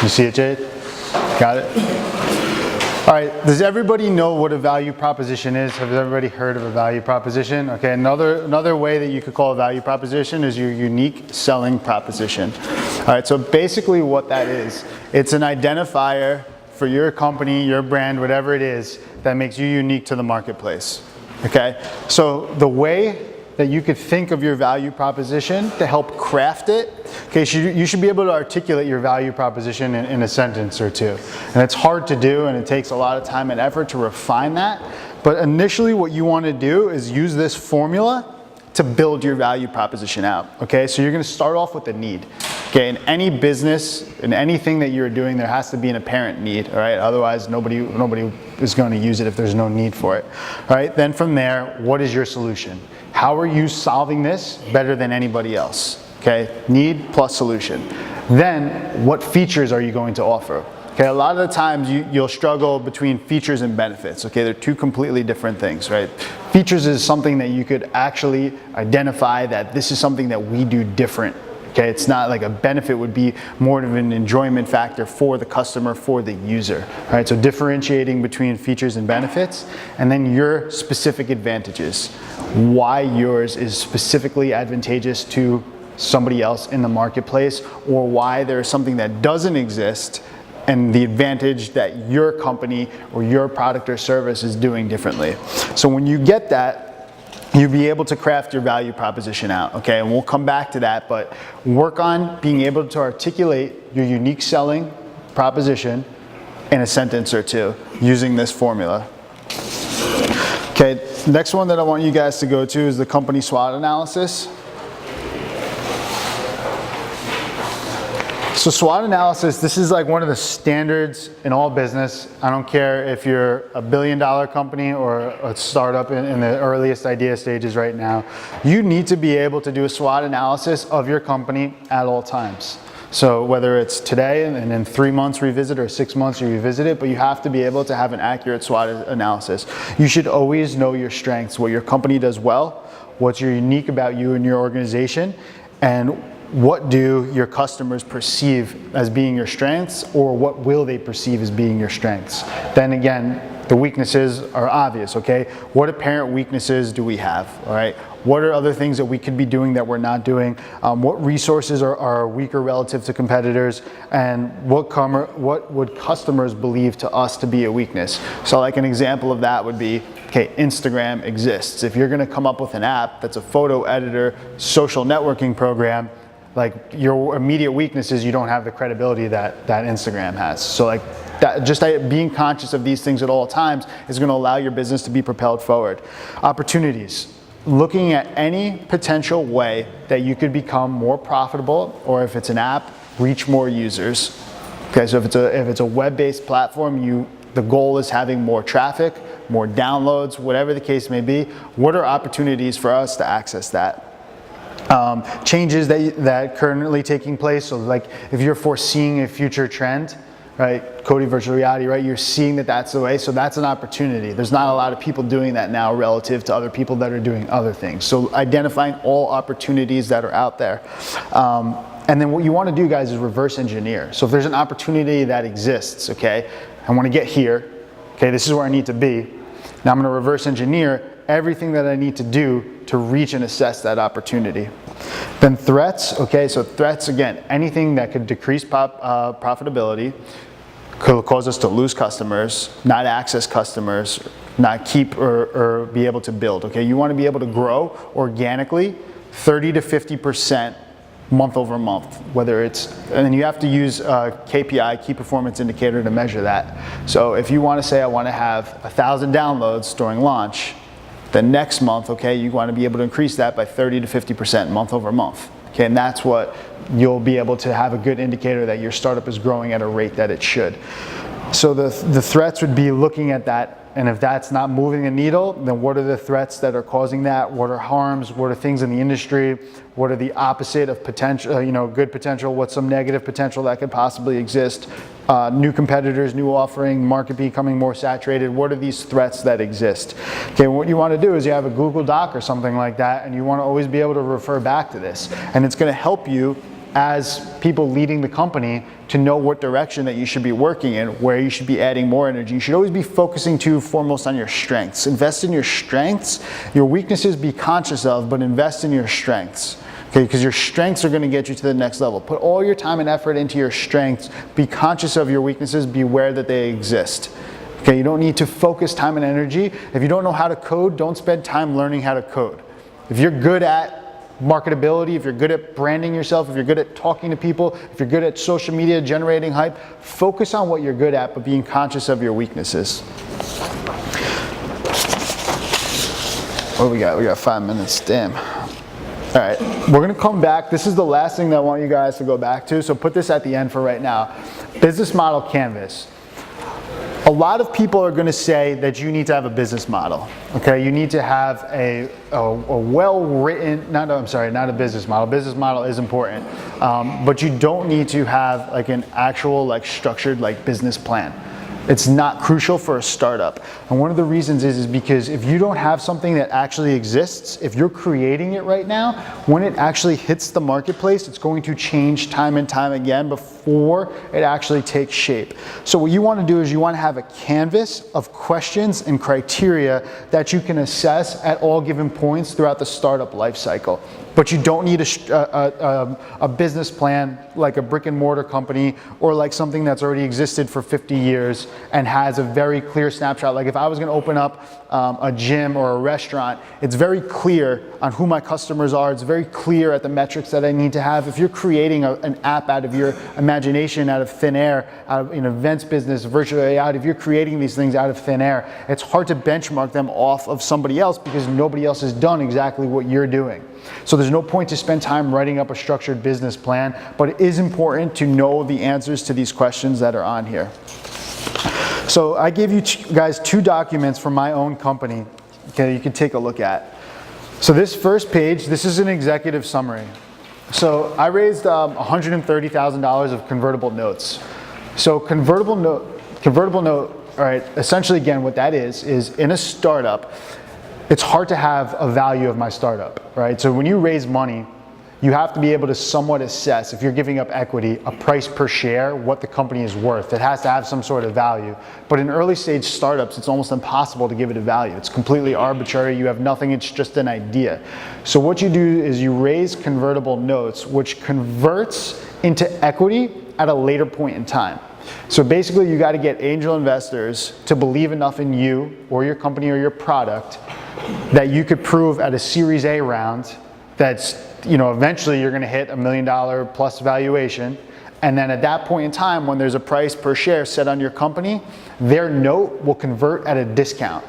You see it, Jade? Got it? All right, does everybody know what a value proposition is? Has everybody heard of a value proposition? Okay, another way that you could call a value proposition is your unique selling proposition. All right, so basically what that is, it's an identifier for your company, your brand, whatever it is, that makes you unique to the marketplace. Okay, so the way that you could think of your value proposition to help craft it, okay, you should be able to articulate your value proposition in a sentence or two. And it's hard to do, and it takes a lot of time and effort to refine that. But initially what you want to do is use this formula to build your value proposition out. Okay, so you're going to start off with the need. Okay, in any business, in anything that you're doing, there has to be an apparent need, all right? Otherwise, nobody is going to use it if there's no need for it. All right, then from there, what is your solution? How are you solving this better than anybody else? Okay, need plus solution. Then, what features are you going to offer? Okay, a lot of the times you'll struggle between features and benefits. Okay, they're 2 completely different things, right? Features is something that you could actually identify that this is something that we do different. Okay, it's not like a benefit would be more of an enjoyment factor for the customer, for the user. All right, so differentiating between features and benefits, and then your specific advantages. Why yours is specifically advantageous to somebody else in the marketplace, or why there's something that doesn't exist and the advantage that your company or your product or service is doing differently. So when you get that, you'll be able to craft your value proposition out, okay? And we'll come back to that, but work on being able to articulate your unique selling proposition in a sentence or two using this formula. Okay, next one that I want you guys to go to is the company SWOT analysis. So SWOT analysis, this is like one of the standards in all business. I don't care if you're a $1 billion company or a startup in the earliest idea stages right now. You need to be able to do a SWOT analysis of your company at all times. So whether it's today and in 3 months revisit or 6 months you revisit it, but you have to be able to have an accurate SWOT analysis. You should always know your strengths, what your company does well, what's unique about you and your organization, and what do your customers perceive as being your strengths, or what will they perceive as being your strengths? Then again, the weaknesses are obvious, okay? What apparent weaknesses do we have, all right? What are other things that we could be doing that we're not doing? What resources are weaker relative to competitors? And what would customers believe to us to be a weakness? So like an example of that would be, okay, Instagram exists. If you're gonna come up with an app that's a photo editor, social networking program, like your immediate weakness is you don't have the credibility that Instagram has. So like that, just being conscious of these things at all times is going to allow your business to be propelled forward. Opportunities. Looking at any potential way that you could become more profitable, or if it's an app, reach more users. Okay, so if it's a web-based platform, the goal is having more traffic, more downloads, whatever the case may be. What are opportunities for us to access that? changes that currently taking place. So like if you're foreseeing a future trend, right, Cody virtual reality, right, you're seeing that that's the way, so that's an opportunity. There's not a lot of people doing that now relative to other people that are doing other things. So identifying all opportunities that are out there. And then what you want to do, guys, is reverse engineer. So if there's an opportunity that exists, okay, I want to get here, okay, this is where I need to be. Now I'm going to reverse engineer everything that I need to do to reach and assess that opportunity. Then threats, okay, so threats, again, anything that could decrease profitability, could cause us to lose customers, not access customers, not keep or be able to build, okay? You want to be able to grow organically 30 to 50% month over month, whether it's, and then you have to use KPI, key performance indicator, to measure that. So if you want to say I want to have 1,000 downloads during launch, the next month, okay, you want to be able to increase that by 30 to 50% month over month. Okay, and that's what you'll be able to have a good indicator that your startup is growing at a rate that it should. So the threats would be looking at that, and if that's not moving the needle, then what are the threats that are causing that? What are harms? What are things in the industry? What are the opposite of potential, good potential? What's some negative potential that could possibly exist? New competitors, new offering, market becoming more saturated. What are these threats that exist? Okay, what you want to do is you have a Google Doc or something like that, and you want to always be able to refer back to this. And it's going to help you as people leading the company to know what direction that you should be working in, where you should be adding more energy. You should always be focusing foremost on your strengths. Invest in your strengths. Your weaknesses be conscious of, but invest in your strengths. Okay, because your strengths are going to get you to the next level. Put all your time and effort into your strengths. Be conscious of your weaknesses. Be aware that they exist. Okay, you don't need to focus time and energy. If you don't know how to code, don't spend time learning how to code. If you're good at marketability, if you're good at branding yourself, if you're good at talking to people, if you're good at social media, generating hype, focus on what you're good at, but being conscious of your weaknesses. What do we got? We got 5 minutes, damn. All right, we're gonna come back. This is the last thing that I want you guys to go back to, so put this at the end for right now. Business model canvas. A lot of people are going to say that you need to have a business model. Okay, you need to have a well-written, not a business model. Business model is important, but you don't need to have like an actual structured business plan. It's not crucial for a startup. And one of the reasons is because if you don't have something that actually exists, if you're creating it right now, when it actually hits the marketplace, it's going to change time and time again before it actually takes shape. So what you want to do is you want to have a canvas of questions and criteria that you can assess at all given points throughout the startup life cycle. But you don't need a business plan like a brick and mortar company or like something that's already existed for 50 years and has a very clear snapshot. Like if I was going to open up a gym or a restaurant, it's very clear on who my customers are. It's very clear at the metrics that I need to have. If you're creating an app out of your imagination, out of thin air, out of an events business, virtual reality, if you're creating these things out of thin air, it's hard to benchmark them off of somebody else because nobody else has done exactly what you're doing. So there's no point to spend time writing up a structured business plan, but it is important to know the answers to these questions that are on here. So I gave you guys 2 documents from my own company, okay, you can take a look at. So this first page, this is an executive summary. So I raised $130,000 of convertible notes. So convertible note, all right, essentially again what that is in a startup, it's hard to have a value of my startup, right? So when you raise money, you have to be able to somewhat assess, if you're giving up equity, a price per share, what the company is worth. It has to have some sort of value. But in early stage startups, it's almost impossible to give it a value. It's completely arbitrary, you have nothing, it's just an idea. So what you do is you raise convertible notes, which converts into equity at a later point in time. So basically you got to get angel investors to believe enough in you or your company or your product that you could prove at a Series A round that's, eventually you're going to hit $1 million plus valuation. And then at that point in time, when there's a price per share set on your company, their note will convert at a discount.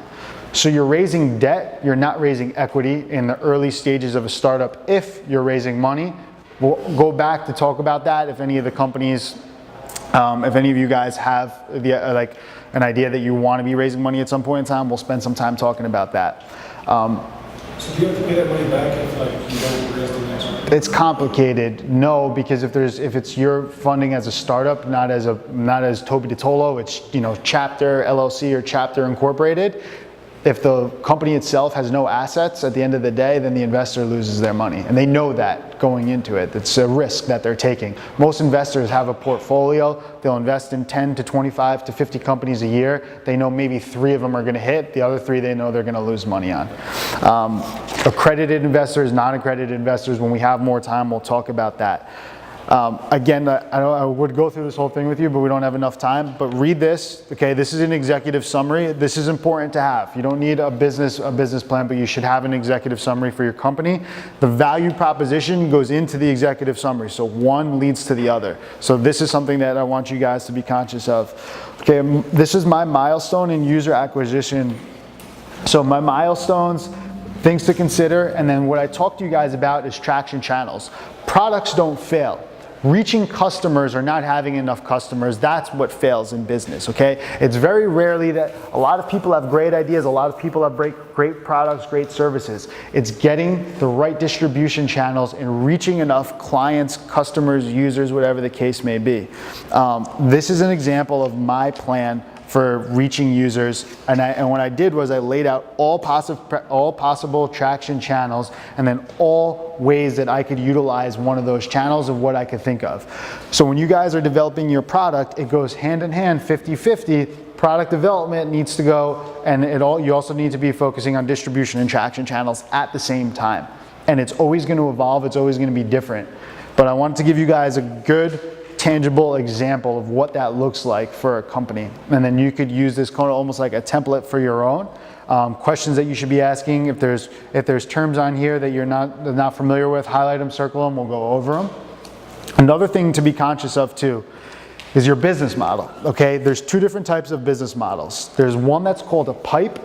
So you're raising debt, you're not raising equity in the early stages of a startup if you're raising money. We'll go back to talk about that if any of the companies, if any of you guys have an idea that you want to be raising money at some point in time, we'll spend some time talking about that. So do you have to pay that money back if like you don't raise the next one? It's complicated. No, because if it's your funding as a startup, not as Toby DeTolo, it's chapter LLC or chapter incorporated. If the company itself has no assets at the end of the day, then the investor loses their money. And they know that going into it. It's a risk that they're taking. Most investors have a portfolio. They'll invest in 10 to 25 to 50 companies a year. They know maybe 3 of them are gonna hit. The other 3 they know they're gonna lose money on. Accredited investors, non-accredited investors, when we have more time, we'll talk about that. Again, I would go through this whole thing with you, but we don't have enough time. But read this, okay? This is an executive summary. This is important to have. You don't need a business plan, but you should have an executive summary for your company. The value proposition goes into the executive summary, so one leads to the other. So this is something that I want you guys to be conscious of. Okay, this is my milestone in user acquisition. So my milestones, things to consider, and then what I talk to you guys about is traction channels. Products don't fail. Reaching customers or not having enough customers, that's what fails in business, okay? It's very rarely that a lot of people have great ideas, a lot of people have great products, great services. It's getting the right distribution channels and reaching enough clients, customers, users, whatever the case may be. This is an example of my plan for reaching users, and what I did was I laid out all possible traction channels and then all ways that I could utilize one of those channels of what I could think of. So when you guys are developing your product, it goes hand in hand, 50-50. Product development needs to go, and you also need to be focusing on distribution and traction channels at the same time. And it's always going to evolve, it's always going to be different. But I wanted to give you guys a good, tangible example of what that looks like for a company. And then you could use this kind of almost like a template for your own. Questions that you should be asking. If there's terms on here that you're not familiar with, highlight them, circle them, we'll go over them. Another thing to be conscious of too is your business model, okay? There's 2 different types of business models. There's one that's called a pipe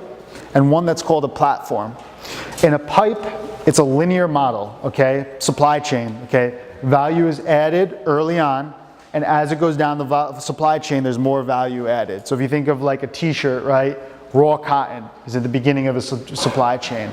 and one that's called a platform. In a pipe, it's a linear model, okay? Supply chain, okay? Value is added early on, and as it goes down the supply chain, there's more value added. So if you think of like a t-shirt, right? Raw cotton is at the beginning of a supply chain.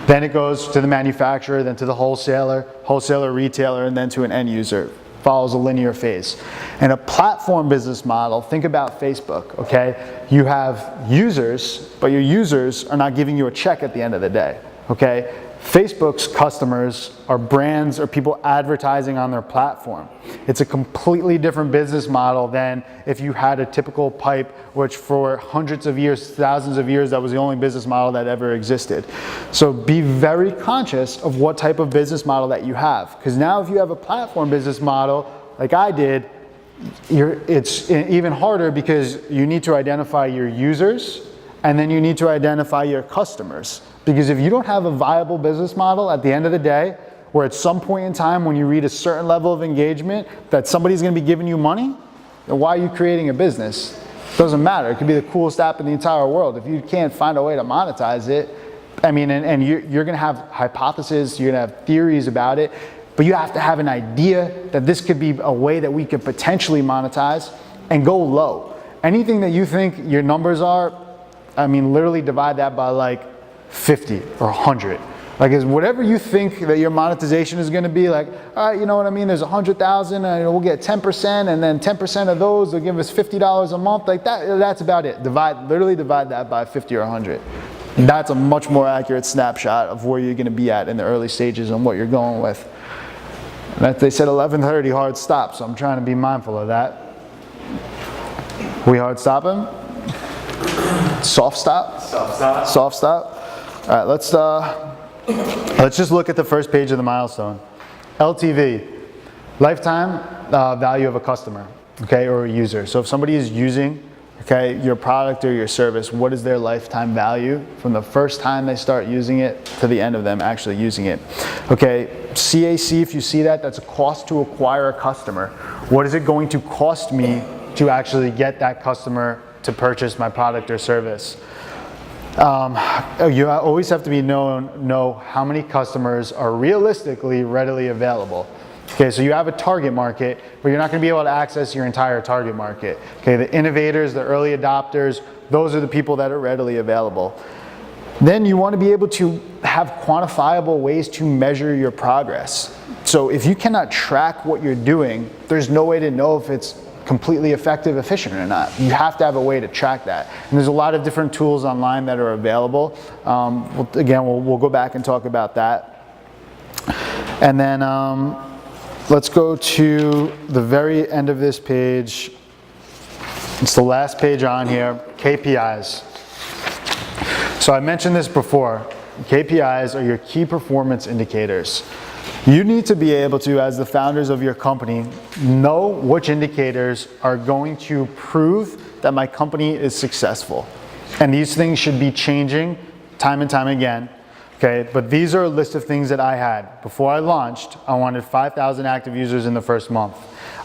Then it goes to the manufacturer, then to the wholesaler, retailer, and then to an end user. Follows a linear phase. And a platform business model, think about Facebook, okay? You have users, but your users are not giving you a check at the end of the day, okay? Facebook's customers are brands or people advertising on their platform. It's a completely different business model than if you had a typical pipe, which for hundreds of years, thousands of years, that was the only business model that ever existed. So be very conscious of what type of business model that you have. Because now if you have a platform business model, like I did, it's even harder because you need to identify your users and then you need to identify your customers. Because if you don't have a viable business model at the end of the day, where at some point in time when you reach a certain level of engagement that somebody's going to be giving you money, then why are you creating a business? It doesn't matter. It could be the coolest app in the entire world. If you can't find a way to monetize it, I mean, and you're going to have hypotheses, you're going to have theories about it, but you have to have an idea that this could be a way that we could potentially monetize and go low. Anything that you think your numbers are, I mean, literally divide that by like 50 or 100. Like, is whatever you think that your monetization is going to be, like, all right, you know what I mean? There's 100,000 and we'll get 10%, and then 10% of those will give us $50 a month. Like that, that's about it. Literally divide that by 50 or 100. That's a much more accurate snapshot of where you're going to be at in the early stages and what you're going with. And they said 11:30 hard stop, so I'm trying to be mindful of that. We hard stopping? Soft stop? Soft stop. Soft stop. All right, let's just look at the first page of the milestone. LTV, lifetime value of a customer, okay, or a user. So if somebody is using, okay, your product or your service, what is their lifetime value from the first time they start using it to the end of them actually using it? Okay, CAC, if you see that, that's a cost to acquire a customer. What is it going to cost me to actually get that customer to purchase my product or service? You always have to know how many customers are realistically readily available. Okay, so you have a target market, but you're not going to be able to access your entire target market. Okay, the innovators, the early adopters, those are the people that are readily available. Then you want to be able to have quantifiable ways to measure your progress. So if you cannot track what you're doing, there's no way to know if it's completely effective, efficient or not. You have to have a way to track that. And there's a lot of different tools online that are available. We'll go back and talk about that. And then let's go to the very end of this page. It's the last page on here, KPIs. So I mentioned this before. KPIs are your key performance indicators. You need to be able to, as the founders of your company, know which indicators are going to prove that my company is successful. And these things should be changing time and time again. Okay, but these are a list of things that I had. Before I launched, I wanted 5,000 active users in the first month.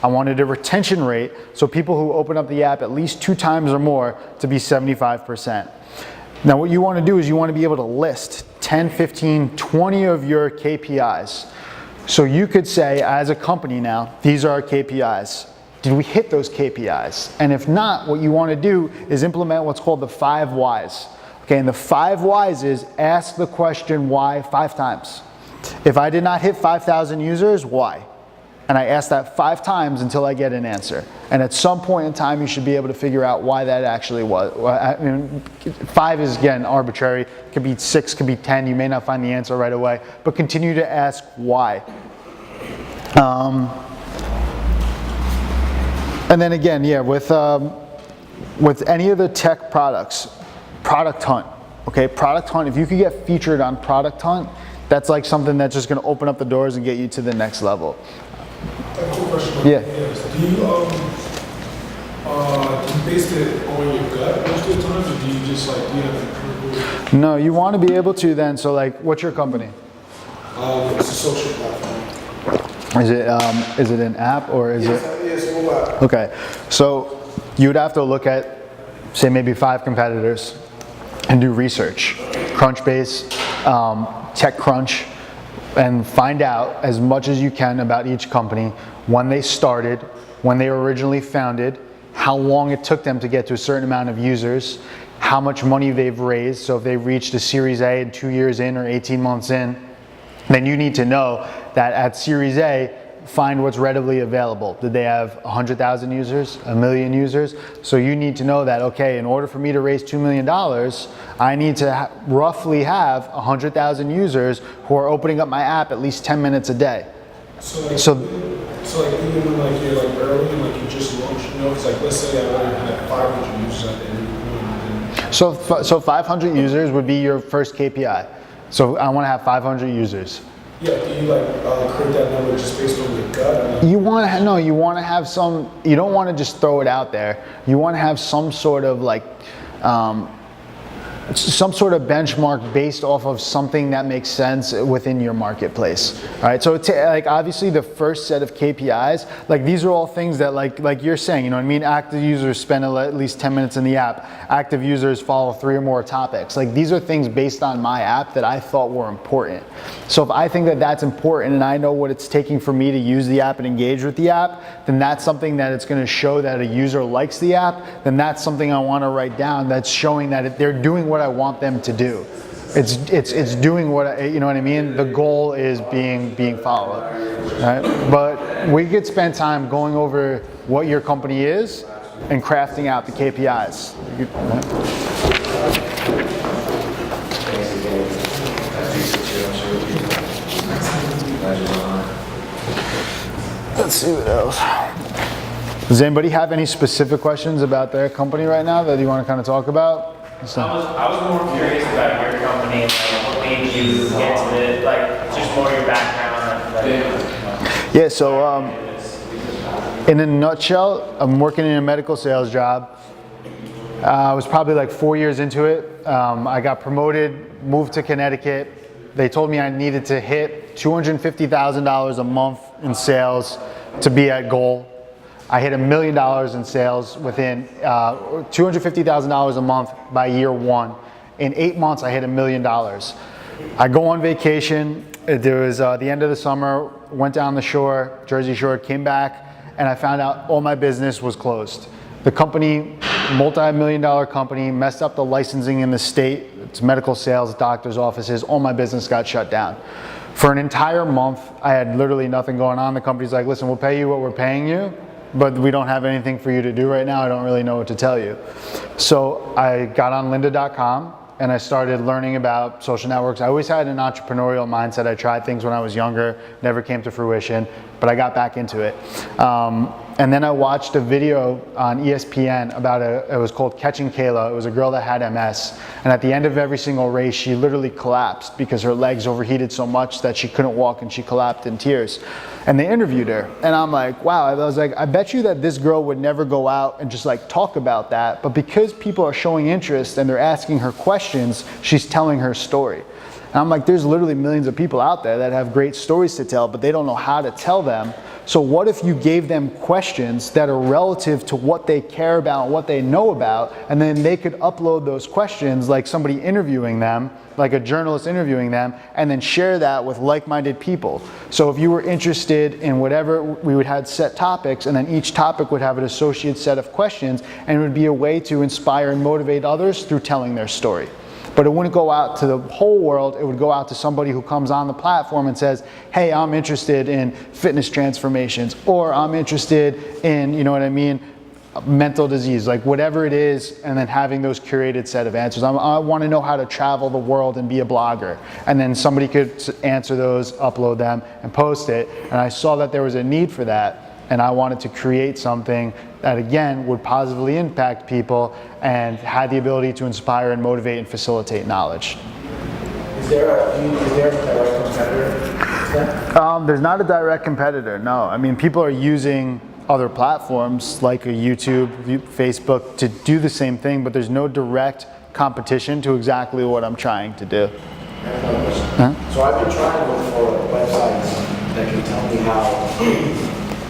I wanted a retention rate, so people who open up the app at least 2 times or more, to be 75%. Now what you want to do is you want to be able to list 10, 15, 20 of your KPIs. So you could say, as a company now, these are our KPIs. Did we hit those KPIs? And if not, what you want to do is implement what's called the 5 whys. Okay, and the 5 whys is ask the question why 5 times. If I did not hit 5,000 users, why? And I ask that 5 times until I get an answer. And at some point in time, you should be able to figure out why that actually was. I mean, 5 is, again, arbitrary. It could be 6, could be 10. You may not find the answer right away, but continue to ask why. And then again, yeah, with any of the tech products, Product Hunt. Okay, Product Hunt, if you could get featured on Product Hunt, that's like something that's just going to open up the doors and get you to the next level. Yeah. Do you base it on your gut most of the time, or do you just like, do you have No, you want to be able to then, so like, what's your company? It's a social platform. Is it an app or is it? Yes, mobile app. Okay, so you would have to look at, say, maybe 5 competitors and do research, Crunchbase, TechCrunch, and find out as much as you can about each company, when they started, when they were originally founded, how long it took them to get to a certain amount of users, how much money they've raised. So if they've reached a Series A in 2 years in or 18 months in, then you need to know that at Series A, find what's readily available. Did they have 100,000 users, 1 million users? So you need to know that, okay, in order for me to raise $2 million, I need to roughly have 100,000 users who are opening up my app at least 10 minutes a day. So like even when like you're like early and like you just launched, you know, it's like, let's say I want to have 500 users at the end. So 500 users would be your first KPI. So I want to have 500 users. Yeah, do you like create that number just based on your gut? You want to no, you want to have some. You don't want to just throw it out there. You want to have some sort of like, some sort of benchmark based off of something that makes sense within your marketplace. All right, so like obviously the first set of KPIs, like these are all things that like you're saying, you know what I mean? Active users spend at least 10 minutes in the app. Active users follow 3 or more topics. Like these are things based on my app that I thought were important. So if I think that that's important and I know what it's taking for me to use the app and engage with the app, then that's something that it's going to show that a user likes the app. Then that's something I want to write down that's showing that they're doing what I want them to do. It's doing what you know what I mean. The goal is being followed. Right? But we could spend time going over what your company is and crafting out the KPIs. Let's see what else. Does anybody have any specific questions about their company right now that you want to kind of talk about? So. I was more curious about your company, like what made you get to it, like just more your background. Like, yeah, so in a nutshell, I'm working in a medical sales job. I was probably like 4 years into it. I got promoted, moved to Connecticut. They told me I needed to hit $250,000 a month in sales to be at goal. I hit $1 million in sales within $250,000 a month by year 1. In 8 months, I hit $1 million. I go on vacation. There was the end of the summer, went down the shore, Jersey Shore, came back, and I found out all my business was closed. The company, multi-million-dollar company, messed up the licensing in the state. It's medical sales, doctor's offices, all my business got shut down. For an entire month, I had literally nothing going on. The company's like, listen, we'll pay you what we're paying you, but we don't have anything for you to do right now. I don't really know what to tell you. So I got on lynda.com and I started learning about social networks. I always had an entrepreneurial mindset. I tried things when I was younger, never came to fruition, but I got back into it. And then I watched a video on ESPN about it was called Catching Kayla. It was a girl that had MS. And at the end of every single race, she literally collapsed because her legs overheated so much that she couldn't walk and she collapsed in tears. And they interviewed her. And I'm like, wow, I was like, I bet you that this girl would never go out and just like talk about that. But because people are showing interest and they're asking her questions, she's telling her story. And I'm like, there's literally millions of people out there that have great stories to tell, but they don't know how to tell them. So what if you gave them questions that are relative to what they care about, what they know about, and then they could upload those questions like somebody interviewing them, like a journalist interviewing them, and then share that with like-minded people. So if you were interested in whatever, we would have set topics, and then each topic would have an associated set of questions, and it would be a way to inspire and motivate others through telling their story. But it wouldn't go out to the whole world, it would go out to somebody who comes on the platform and says, hey, I'm interested in fitness transformations, or I'm interested in, you know what I mean, mental disease, like whatever it is, and then having those curated set of answers. I want to know how to travel the world and be a blogger. And then somebody could answer those, upload them, and post it. And I saw that there was a need for that. And I wanted to create something that, again, would positively impact people and had the ability to inspire and motivate and facilitate knowledge. Is there a direct competitor? There's not a direct competitor, no. I mean, people are using other platforms like a YouTube, Facebook to do the same thing, but there's no direct competition to exactly what I'm trying to do. Huh? So I've been trying to look for websites that can tell me how,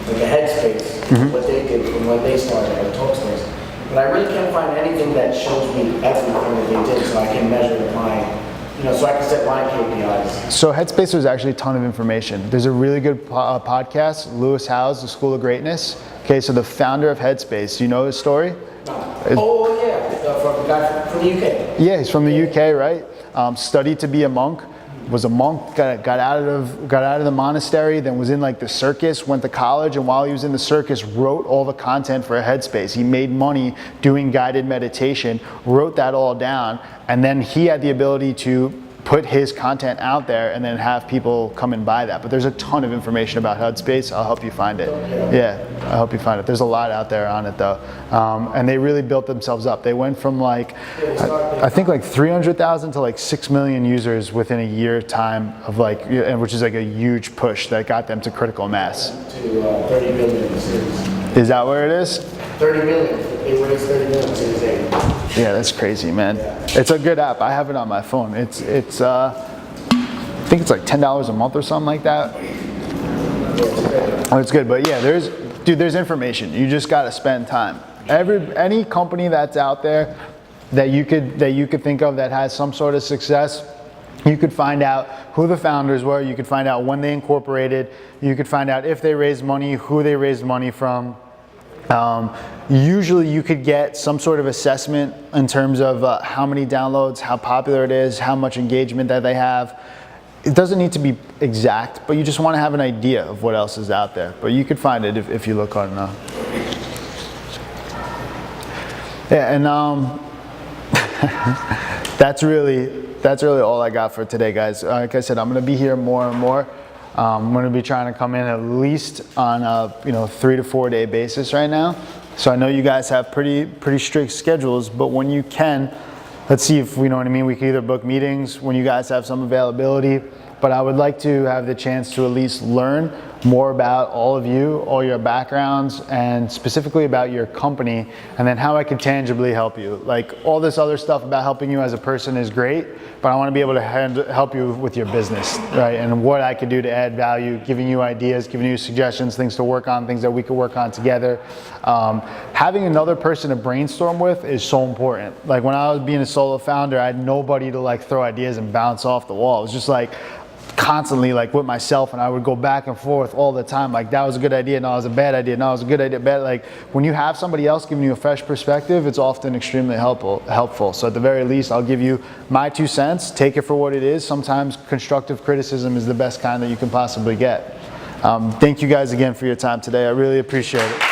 like a Headspace, what they did from when they started, like Talkspace. But I really can't find anything that shows me everything that they did so I can measure my, so I can set my KPIs. So Headspace was actually a ton of information. There's a really good podcast, Lewis Howes, The School of Greatness. Okay, so the founder of Headspace, do you know his story? Oh yeah, from the guy from the UK. Yeah, he's from the UK, right? Studied to be a monk. Was a monk, got out of the monastery, then was in like the circus, went to college, and while he was in the circus wrote all the content for Headspace. He made money doing guided meditation, wrote that all down, and then he had the ability to put his content out there and then have people come and buy that. But there's a ton of information about Headspace. I'll help you find it. Yeah, I'll help you find it. There's a lot out there on it though. And they really built themselves up. They went from like, I think like 300,000 to like 6 million users within a year time of like, which is like a huge push that got them to critical mass. To 30 million in series. Is that where it is? 30 million. They raised 30 million series 8. Yeah, that's crazy, man. It's a good app. I have it on my phone. It's I think it's like $10 a month or something like that. Oh, it's good, but yeah, there's information. You just got to spend time. Any company that's out there that you could think of that has some sort of success, you could find out who the founders were. You could find out when they incorporated. You could find out if they raised money, who they raised money from. Usually you could get some sort of assessment in terms of how many downloads, how popular it is, how much engagement that they have. It doesn't need to be exact, but you just want to have an idea of what else is out there. But you could find it if you look hard enough. Yeah, and that's really all I got for today, guys. Like I said, I'm going to be here more and more. I'm going to be trying to come in at least on a 3 to 4 day basis right now. So I know you guys have pretty strict schedules, but when you can, let's see if we know what I mean. We can either book meetings when you guys have some availability, but I would like to have the chance to at least learn more about all of you, all your backgrounds, and specifically about your company, and then how I can tangibly help you. Like all this other stuff about helping you as a person is great, but I want to be able to help you with your business, right? And what I could do to add value, giving you ideas, giving you suggestions, things to work on, things that we could work on together. Having another person to brainstorm with is so important. Like when I was being a solo founder, I had nobody to like throw ideas and bounce off the wall. It was just like, constantly like with myself, and I would go back and forth all the time. Like, that was a good idea, no, it was a bad idea, no, it was a good idea, bad. Like, when you have somebody else giving you a fresh perspective, it's often extremely helpful. So at the very least, I'll give you my 2 cents. Take it for what it is. Sometimes constructive criticism is the best kind that you can possibly get. Thank you guys again for your time today. I really appreciate it.